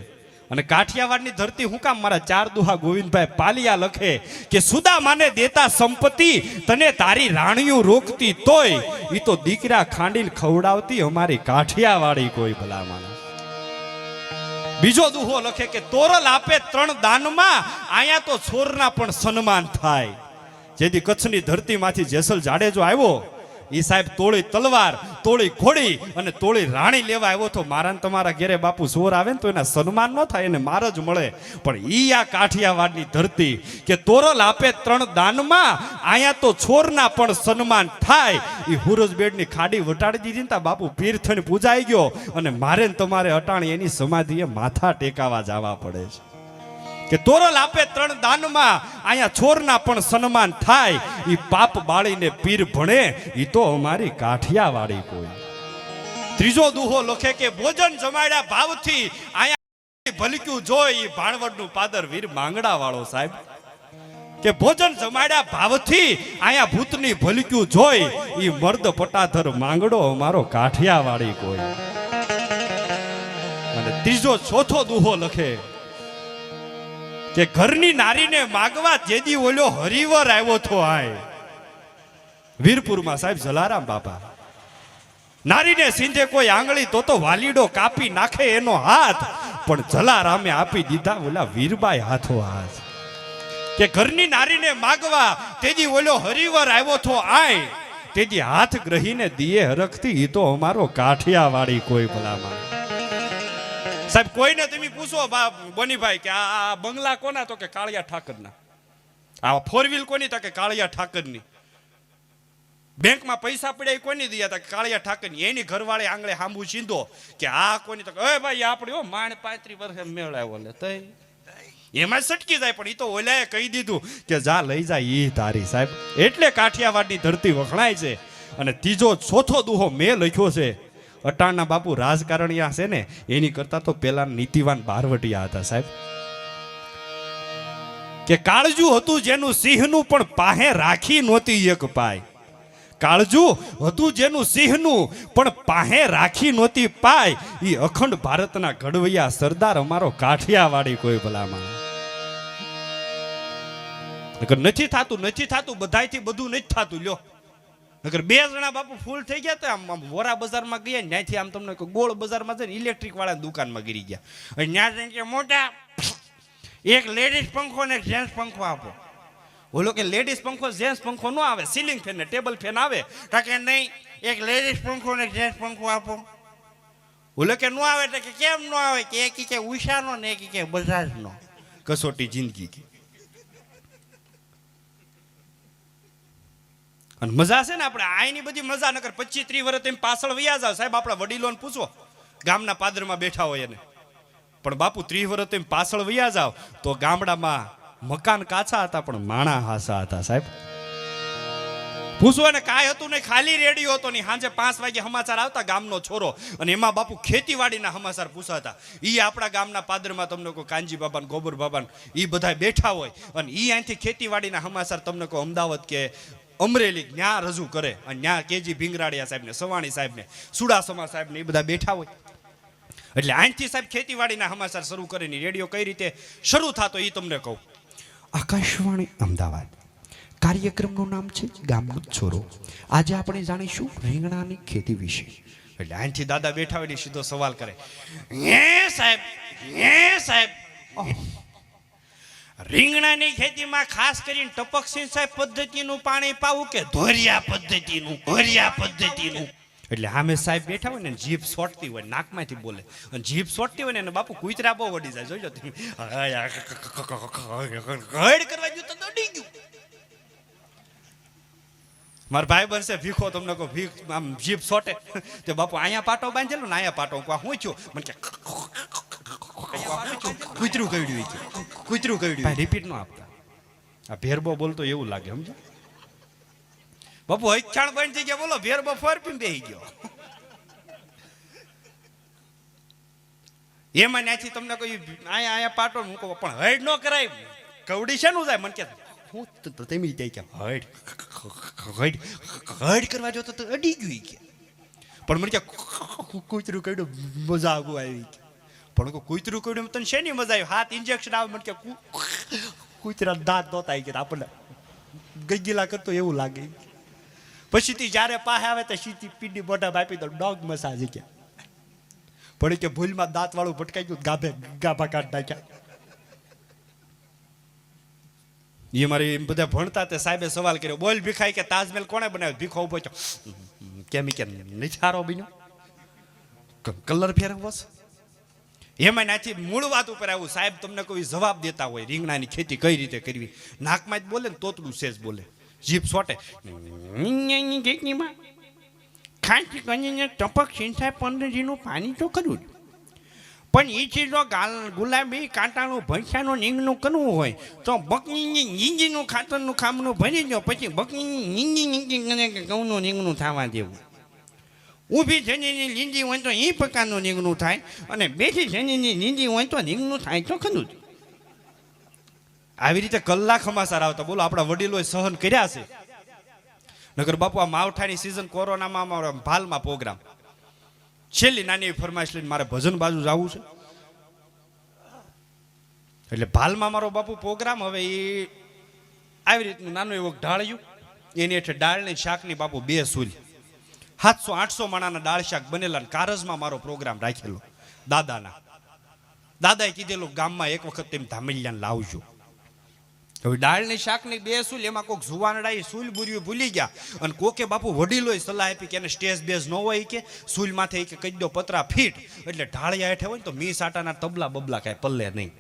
અને કાઠિયાવાડની ધરતી હું કામ મારા ચાર દુહા ગોવિંદભાઈ પાલિયા લખે કે સુદામાને દેતા સંપત્તિ તને તારી રાણીઓ રોકતી તોય ઈ તો દીકરા ખાંડીને ખવડાવતી અમારી કાઠિયાવાડી કોઈ ભલા માણસ બીજો દુહો લખે કે તોરલ આપે 3 દાનમાં આયા તો છોરના પણ સન્માન થાય જેથી કચ્છની ધરતીમાંથી જેસલ જાડેજો આવ્યો ઈ સાહેબ તોળી તલવાર તોળી ઘોડી અને તોળી રાણી લેવા આવ્યો તો મારા ને તમારા ઘેરે બાપુ સોર આવે ને તો એના સન્માન ન થાય એને માર જ મળે પણ ઈ આ કાઠિયાવાડની ધરતી કે તોરલ આપે 3 દાનમાં આયા તો છોરના પણ સન્માન થાય ઈ હુરજ બેડની ખાડી વટાડી દીધી ને તા બાપુ પીર થઈને પૂજાઈ ગયો અને મારે ને તમારે અટાણી એની સમાધિએ માથા ટેકાવા જવા પડે છે કે તોરલ આપે 3 દાનમાં અહીંયા છોરના પણ સન્માન થાય ઈ પાપ બાળીને પીર ભણે ઈ તો અમારી કાઠિયાવાડી કોઈ ત્રીજો દુહો લખે કે ભોજન જમાડ્યા ભાવથી અહીંયા ભલક્યું જોઈ ભાણવડનું પાદર વીર માંગડા વાળો સાહેબ કે ભોજન જમાડ્યા ભાવથી અહીંયા ભૂતની ભલક્યું જોઈ ઈ મર્દ પટાધર માંગડો અમારો કાઠિયાવાડી કોઈ અને ત્રીજો ચોથો દુહો લખે કે ઘરની નારીને માગવા જેદી ઓલો હરિવર આવ્યો તો આય વીરપુરમાં સાહેબ જલારામ બાપા નારીને સિંધે કોઈ આંગળી તો વાલીડો કાપી નાખે એનો હાથ પણ જલારામે આપી દીધા ઓલા વીરબાઈ હાથો હાથ કે ઘરની નારીને માગવા તેદી ઓલો હરિવર આવ્યો તો આય તેદી હાથ ગ્રહીને દિયે હરખતી ઈ તો અમારો કાઠિયાવાડી કોઈ ભલામાં સાહેબ કોઈને તમે પૂછો બનીભાઈ કે આ બંગલા કોના તો કે કાળિયા ઠાકરના આ 4 વ્હીલ કોની તો કે કાળિયા ઠાકરની બેંકમાં પૈસા પડ્યા કોની દિયા તા કાળિયા ઠાકરની એની ઘરવાળે આંગળે હાંબુ ચીંધો કે આ કોની તો એ ભાઈ આપણી હો માણ 35 વર્ષે મેળાવ્યો લે તઈ એમાં સટકી જાય પણ ઈ તો ઓલાએ કહી દીધું કે જા લઈ જાય ઈ તારી સાહેબ એટલે કાઠિયાવાડની ધરતી વખણાય છે અને ત્રીજો ચોથો દુહો મેં લખ્યો છે અટાણના બાપુ રાજકારણીયા છે ને એની કરતા તો પેલા નીતિવાન બારવટિયા હતા સાહેબ કે કાળજુ હતું જેનું સિંહનું પણ પાહે રાખી નહોતી એક પાય કાળજુ હતું જેનું સિંહનું પણ પાહે રાખી નહોતી પાય ઈ અખંડ ભારતના ઘડવૈયા સરદાર અમારો કાઠિયાવાડી કોઈ ભલામાં નથી થાતું બધાયથી બધું નથી થાતું લ્યો નકર 2 જણા બાપુ ફૂલ થઈ ગયા તો આમ વોરા બજારમાં ગયા ત્યાંથી આમ તમને ગોળ બજારમાં જઈને ઇલેક્ટ્રિક વાળા દુકાનમાં ગીરી ગયા અને ત્યાં જઈને કે મોટા એક લેડીઝ પંખો ને એક જેન્ટ્સ પંખો આપો બોલો કે લેડીઝ પંખો જેન્ટ્સ પંખો ન આવે સીલિંગ ફેન ને ટેબલ ફેન આવે કે નહીં એક લેડીઝ પંખો ને એક જેન્ટ્સ પંખો આપો બોલો કે ન આવે તો કે કેમ ન આવે કે એક કે ઉષાનો ને એક કે બજાજનો કસોટી જિંદગી અને મજા છે ને આપણે આની બધી મજા નકર 25-30 વર્ષ એમ પાછળ વયા જાવ સાહેબ. આપણા વડીલોને પૂછો, ગામના પાદરમાં બેઠા હોય એને, પણ બાપુ 30 વર્ષ એમ પાછળ વયા જાવ તો ગામડામાં મકાન કાચા હતા પણ માણા હાસા હતા સાહેબ. પૂછો ને કાંઈ હતું નહીં, ખાલી રેડિયો હતો નહીં. સાંજે 5 વાગે સમાચાર આવતા ગામનો છોરો, અને એમાં બાપુ ખેતીવાડીના સમાચાર પૂછાતા. ઈ આપણા ગામના પાદરમાં તમને કહો કાનજી બાબા ને ગોબર બાબા ઈ બધા બેઠા હોય, અને ઈ અહીંથી ખેતીવાડીના સમાચાર તમને કહો અમદાવાદ કે અમરેલી ન્યા રજૂ કરે, અને ન્યા કેજી ભીંગરાડિયા સાહેબને, સવાણી સાહેબને, સુડાસમા સાહેબને એ બધા બેઠા હોય. એટલે અહીંથી સાહેબ ખેતીવાડીના સમાચાર શરૂ કરીને રેડિયો કઈ રીતે શરૂ થતો એ તમને કહું. આકાશવાણી અમદાવાદ, કાર્યક્રમનું નામ છે ગામનો છોરો. આજે આપણે જાણીશું રીંગણાની ખેતી વિશે. એટલે અહીંથી દાદા બેઠા હોય સીધો સવાલ કરે, સાહેબ રીંગણાની ખેતીમાં ખાસ કરીને ટપક સિંચાઈ પદ્ધતિનું પાણી પાવું કે ધોરિયા પદ્ધતિનું? એટલે આમે સાહેબ બેઠા હોય ને, જીભ સોટતી હોય, નાકમાંથી બોલે, અને જીભ સોટતી હોય ને એને બાપુ કૂતરા બહુ વડી જાય. જોજો તમે, હડ કરવા ગયું તો દડી ગયું. મારા ભાઈ બનશે ભીખો, તમને કહો ભીખ આમ જીભ સોટે તો બાપુ અહીંયા પાટો બાંધેલો ને અહીંયા પાટો હું છું, મને કે કૂતરું કઈડ્યું. રિપીટ નો આપતા, આ ભેરબો બોલતો એવું લાગે સમજો. બાપુ હૈક્ષાણ બની થઈ ગયા, બોલો ભેરબો ફરપીને બેહી ગયો. એમાં ત્યાંથી તમને કોઈ અહીંયા પાટો મૂકો પણ હૈડ ન કરાય. કવડી છે નું જાય મને કે હું તમે જાય કે હૈડ કરવા જો તો અડી ગયું કે, પણ મને કે કૂતરું કઈડું મજા આગું આવી. પણ કૂતરું કઈડું તને શેની મજા આવી? 7 ઇન્જેક્શન આવે, મને કે કૂતરા દાંત દોતા આવી ગયા, આપણને ગગીલા કરતો એવું લાગે. પછીથી જ્યારે પાસે આવે તો સીધી પીડી મોઢા આપી દો, ડોગ મસાજ ગયા. પણ કે ભૂલમાં દાંત વાળું ભટકાઈ ગયું, ગાભા કાઢ નાખ્યા. એ મારી બધા ભણતા તે સાહેબે સવાલ કર્યો, બોલ ભીખાઈ કે તાજમહેલ કોણે બનાવ્યો? ભીખો ઉભો છો, કેમ કે નિછારો બીનો કલર ફેરવો છે. એમાં નાથી મૂળ વાત ઉપર આવું સાહેબ તમને કોઈ જવાબ દેતા હોય રીંગણાની ખેતી કઈ રીતે કરવી, નાકમાં જ બોલે ને તોતડું સેજ બોલે, જીભ સોટે. ખેતીમાં ખાસ કરીને ટપક સિંચાઈ પદ્ધતિનું પાણી તો કરવું જ, પણ એ ચીજો ગુલાબી કાંટાનું ભૈસાનું નીંગનું કરવું હોય તો બકરીની નીંગીનું ખાતરનું ખામનું ભરી દો, પછી બકરીની નીંગી ઘઉંનું નીંગનું થવા દેવું. ઊભી શનિની લીંડી હોય તો એ પ્રકારનું નીંગનું થાય, અને બેઠી શનિની લીંડી હોય તો નીંગનું થાય તો ખરું જ. આવી રીતે કલાક સમાચાર આવતા. બોલો આપણા વડીલોએ સહન કર્યા છે. નગર બાપુ આ માવઠાની સિઝન કોરોનામાં અમારો ભાલમાં પ્રોગ્રામ, છેલ્લી નાની ફરમાઈશ લઈને મારે ભજન બાજુ જવું છે. એટલે ભાલમાં મારો બાપુ પ્રોગ્રામ. હવે એ આવી રીતનું નાનું એવું ઢાળ્યું, એની હેઠળ દાળની શાકની બાપુ 2 સૂલ, 700-800 માણાના દાળ શાક બનેલા. કારજમાં મારો પ્રોગ્રામ રાખેલો દાદાએ કીધેલું ગામમાં એક વખત તેમ ધામલિયાને લાવજો. હવે દાળની શાકની 2 સૂલ, એમાં કોઈક જુવાનડા સૂલ બુર્યું ભૂલી ગયા, અને કોકે બાપુ વડીલોએ સલાહ આપી કે એને સ્ટેજ બેઝ ન હોય કે સૂલ માથે કે કહી દો પતરા ફીટ, એટલે ઢાળિયા હેઠે હોય ને તો મી સાટાના તબલા બબલા કાંઈ પલ્લે નહીં.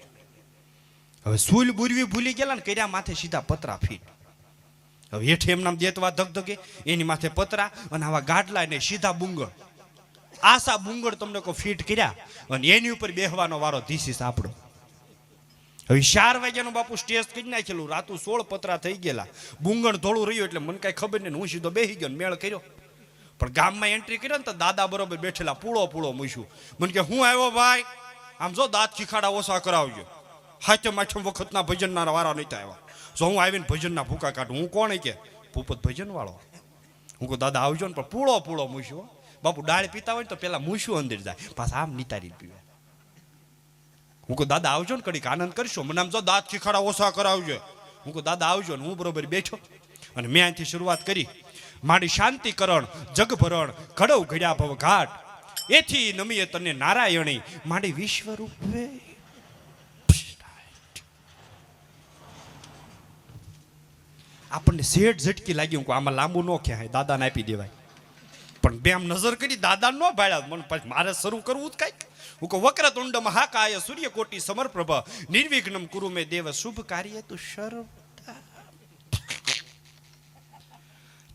હવે સૂલ બુરવી ભૂલી ગયેલા ને કર્યા માથે સીધા પતરા ફીટ. હવે હેઠે એમનામ દેતવા ધગધગે, એની માથે પતરા, અને આવા ગાડલા ને સીધા બુંગળ, આસા બુંગળ તમને કોઈ ફીટ કર્યા, અને એની ઉપર બેહવાનો વારો ધીસીસ આપણો. હવે 4 વાગ્યાનું બાપુ સ્ટેજ કરી નાખેલું, રાતું 16 પતરા થઈ ગયેલા, બુંગણ થોડું રહ્યું, એટલે મને કાંઈ ખબર નહીં, હું સીધો બેસી ગયો મેળ કર્યો. પણ ગામમાં એન્ટ્રી કર્યો ને તો દાદા બરોબર બેઠેલા, પૂળો મૂછ્યું. મને કે હું આવ્યો ભાઈ, આમ જો દાંત ખીખાડા ઓછા કરાવજો, હાચમ વખતના ભજનના વારા નહીં આવ્યા. જો હું આવીને ભજનના ભૂકા કાઢું, હું કોણ કે ભૂપત ભજન વાળો. હું કહું દાદા આવજો ને, પણ પૂળો મૂછ્યો. બાપુ ડાળ પીતા હોય ને તો પેલા મૂછ્યું અંદર જાય, પાછા આમ નિતારી પીવે. હું કહું દાદા આવજો ને, કડીક આનંદ કરશો. મને આમ જો દાંત ખીખાડા ઓછા કરાવજો. હું કહું દાદા આવજો ને. હું બરોબર બેઠો, અને મેં અહીંથી શરૂઆત કરી, મારી શાંતિકરણ જગભરણ ઘડવ ઘડ્યા ભવ ઘાટ, એથી નમીએ તને નારાયણી મારી વિશ્વરૂપ વે. આપણને શેઠ ઝટકી લાગી. હું આમાં લાંબુ ન ખ્યા, દાદાને આપી દેવાય. પણ બે આમ નજર કરી, દાદા ન ભાડ્યા. મને પછી મારે શરૂ કરવું જ કાંઈક. હું કહું વક્રતુંડ મહાકાય સૂર્યકોટી સમર્પ્રભ નિર્વિઘ્નમ કુરુ મે દેવ શુભ કાર્ય તું સર્વ.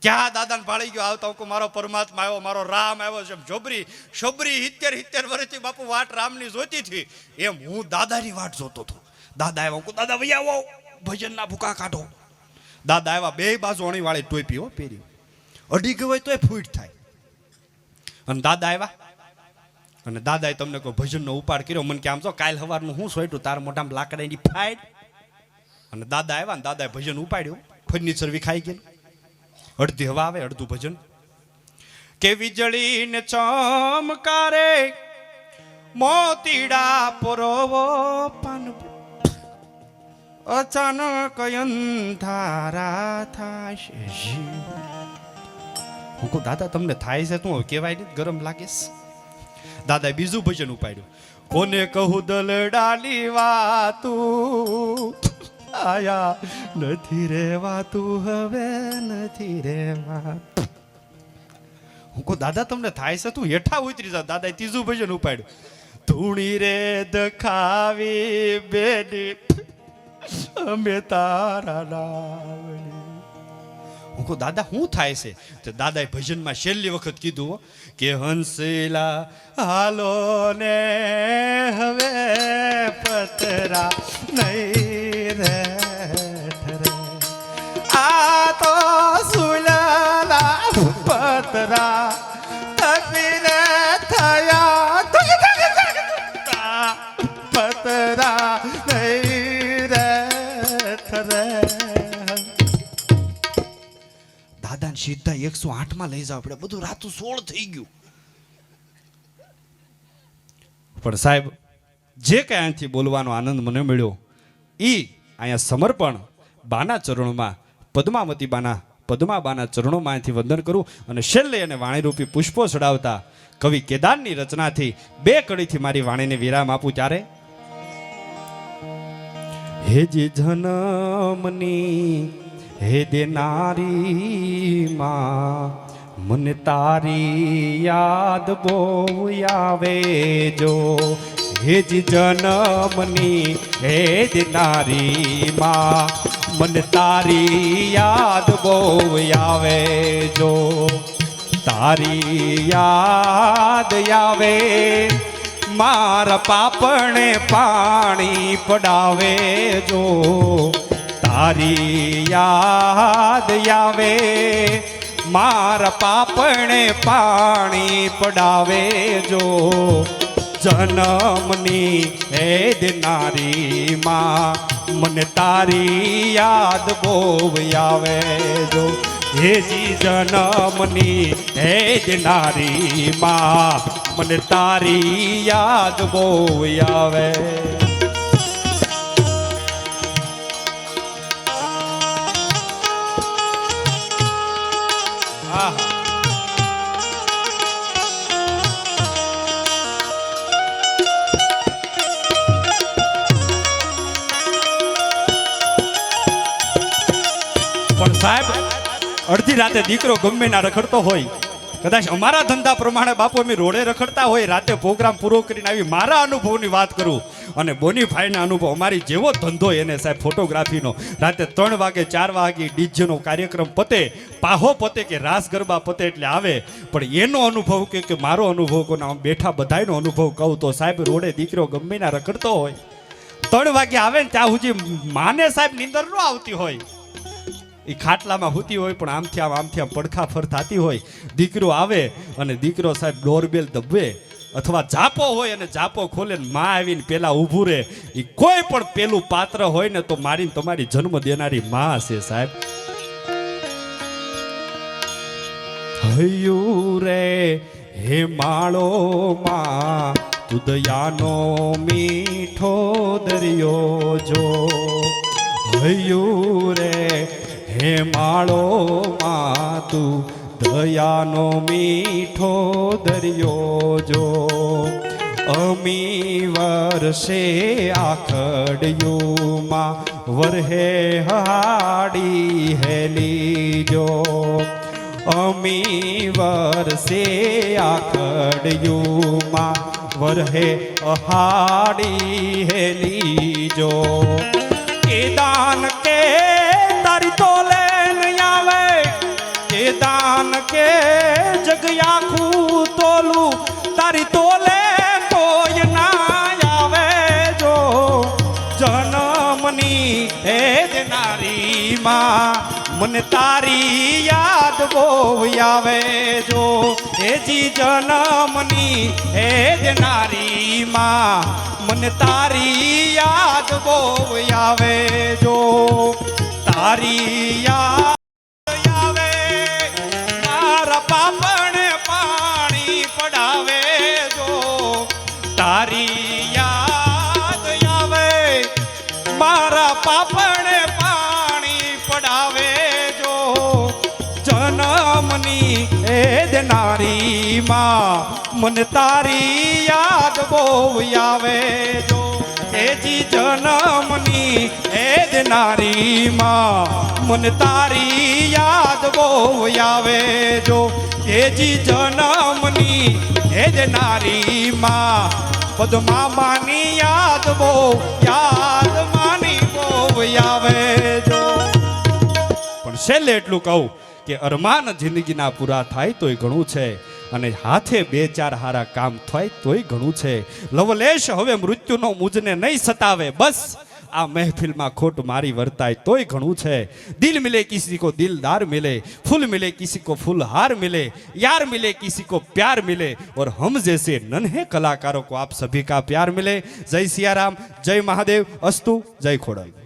ક્યાં દાદાને ભાળી ગયો આવતા હું મારો પરમાત્મા આવ્યો, મારો રામ આવ્યો છે. જોબરી 70 વર્ષથી બાપુ વાટ રામની જોતી હતી એમ હું દાદાની વાટ જોતો હતો. દાદા આવ્યા, હું દાદા વૈયા આવો, ભજનના ભૂકા કાઢો. દાદા આવ્યા, બે બાજુ અણી વાળી ટોપી હો પહેરી, અડી ગયો હોય તોય ફૂટ થાય. અને દાદા આવ્યા અને દાદાએ તમને કોઈ ભજનનો ઉપાડ કર્યો. મને કે આમ તો કાલ સવારનું હું સોઈટું તાર મોઢામાં લાકડાની ફાઈડ. અને દાદા આવ્યા ને દાદાએ ભજન ઉપાડ્યું. ફર્નિચર વિખાઈ ગયું, અડધી હવા આવે અડધું ભજન. કે વીજળીને ચમકારે મોતીડા પરોવો પાન, અચાનક અંધારા થાશે. હું કહું દાદા તમને થાય છે તું કેવાય નહીં, ગરમ લાગે. દાદાએ બીજું ભજન ઉપાડ્યું. કોને કહું દલડાલી વાતું, આયા નથી રેવાતું, હવે નથી રેવા. હું કહું દાદા તમને થાય છે તું હેઠા ઉતરી જા. દાદાએ ત્રીજું ભજન ઉપાડ્યું. ધૂણી રે દખાવી બેની અમે તારા નાવની. હું કહું દાદા શું થાય છે? તો દાદાએ ભજનમાં છેલ્લી વખત કીધું કે હંસેલા હાલો ને હવે પતરા નહીં રે આ તો સુલાલા પતરા તકીને થયા પતરા નહીં રે થરે. દાદાને સીધા 108 લઈ જાવ પડે. બધું રાતું 16 થઈ ગયું. પણ સાહેબ જે કઈ અહીંથી બોલવાનો આનંદ મને મળ્યો ઈ અહીંયા સમર્પણ બાના ચરણોમાં, પદ્માવતી બાના, પદ્મા બાના ચરણોમાં અહીંથી વંદન કરું અને છેલ્લે એને વાણીરૂપી પુષ્પો ચડાવતા કવિ કેદારની રચનાથી 2 કડીથી મારી વાણીને વિરામ આપું. ત્યારે હે જે જનમની હે દેનારી માં, મને તારી યાદ બહુ આવે જો. હે જી જનમની હે દેનારી માં, મને તારી યાદ બહુ આવે જો. તારી યાદ આવે મારા પાપણે પાણી પડાવે જો. તારી યાદ આવે મારા પાપણે પાણી પડાવે જો. જન્મની હે દેનારી માં, મને તારી યાદ બહુ આવે જો. હેજી જન્મની હે દેનારી માં, મને તારી યાદ બહુ આવે. પણ સાહેબ અડધી રાતે દીકરો ગમે ના રખડતો હોય, કદાચ અમારા ધંધા પ્રમાણે બાપુ અમે રોડે રખડતા હોય, રાતે પ્રોગ્રામ પૂરો કરીને આવી મારા અનુભવની વાત કરું અને બોનીભાઈના અનુભવ, અમારી જેવો ધંધો એને સાહેબ ફોટોગ્રાફીનો, રાતે 3 વાગે 4 વાગે ડીજેનો કાર્યક્રમ પતે, પાહો પતે કે રાસ ગરબા પતે એટલે આવે. પણ એનો અનુભવ કે મારો અનુભવ કોના બેઠા બધાયનો અનુભવ કહું તો સાહેબ રોડે દીકરો ગમે ના રખડતો હોય, 3 વાગે આવે ને ત્યાં સુધી માને સાહેબ નીંદર ન આવતી હોય, એ ખાટલામાં હોતી હોય પણ આમથી આમ પડખા ફર થતી હોય. દીકરો આવે અને દીકરો સાહેબ ડોરબેલ દબવે અથવા જાપો હોય અને જાપો ખોલે ને માં આવીને પેલા ઊભું રહે. એ કોઈ પણ પેલું પાત્ર હોય ને તો મારી તમારી જન્મ દેનારી માં છે સાહેબ. હૈયું રે હે માળો માં, તું દયાનો મીઠો દરિયો જો. હૈયું રે હે માળો માં, તું દયાનો મીઠો દરિયો જો. અમી વર્ષે આખડ્યું માં, વરહે હાડી હેલી જો. અમી વર્ષે આખડ્યું માં, વરહે હાડી હેલી જો. એ દાન કે તારી તો લેન આવે, એ દાન કે જગયાખું તોલું તારી તોલે કોઈ ના આવે જો જનમની હે દેનારી માં મને તારી યાદ બહુ આવે જો હેજી જનમની હે દેનારી માં મને તારી યાદ બહુ આવે જો તારી યાદ આવે મારા પાપણે પાણી પડાવે જો તારી યાદ આવે મારા પાપણે પાણી પડાવે જો જનમની એ દેનારી માં મને તારી યાદ બહુ આવે જો એજી જનમની એ દેનારી માં મને તારી યાદ બહુ આવે જો એજી જનમની એ દેનારી માં પદ્મામાની યાદ બહુ માની બહુ આવે જો પણ છેલ્લે એટલું કહું કે અરમાન જિંદગીના પૂરા થાય તોય ઘણું છે અને હાથે બે ચાર હારા કામ થાય તોય ઘણું છે લવલેશ હવે મૃત્યુનો મુજને નહીં સતાવે બસ આ મહેફિલમાં ખોટ મારી વર્તાય તોય ઘણું છે દિલ મિલે કિસી કો દિલદાર મિલે फूल मिले किसी को फूलहार मिले यार मिले किसी को प्यार मिले और हम जैसे नन्हे कलाकारों को आप सभी का प्यार मिले जय सिया राम जय महादेव अस्तु जय खोड़ल।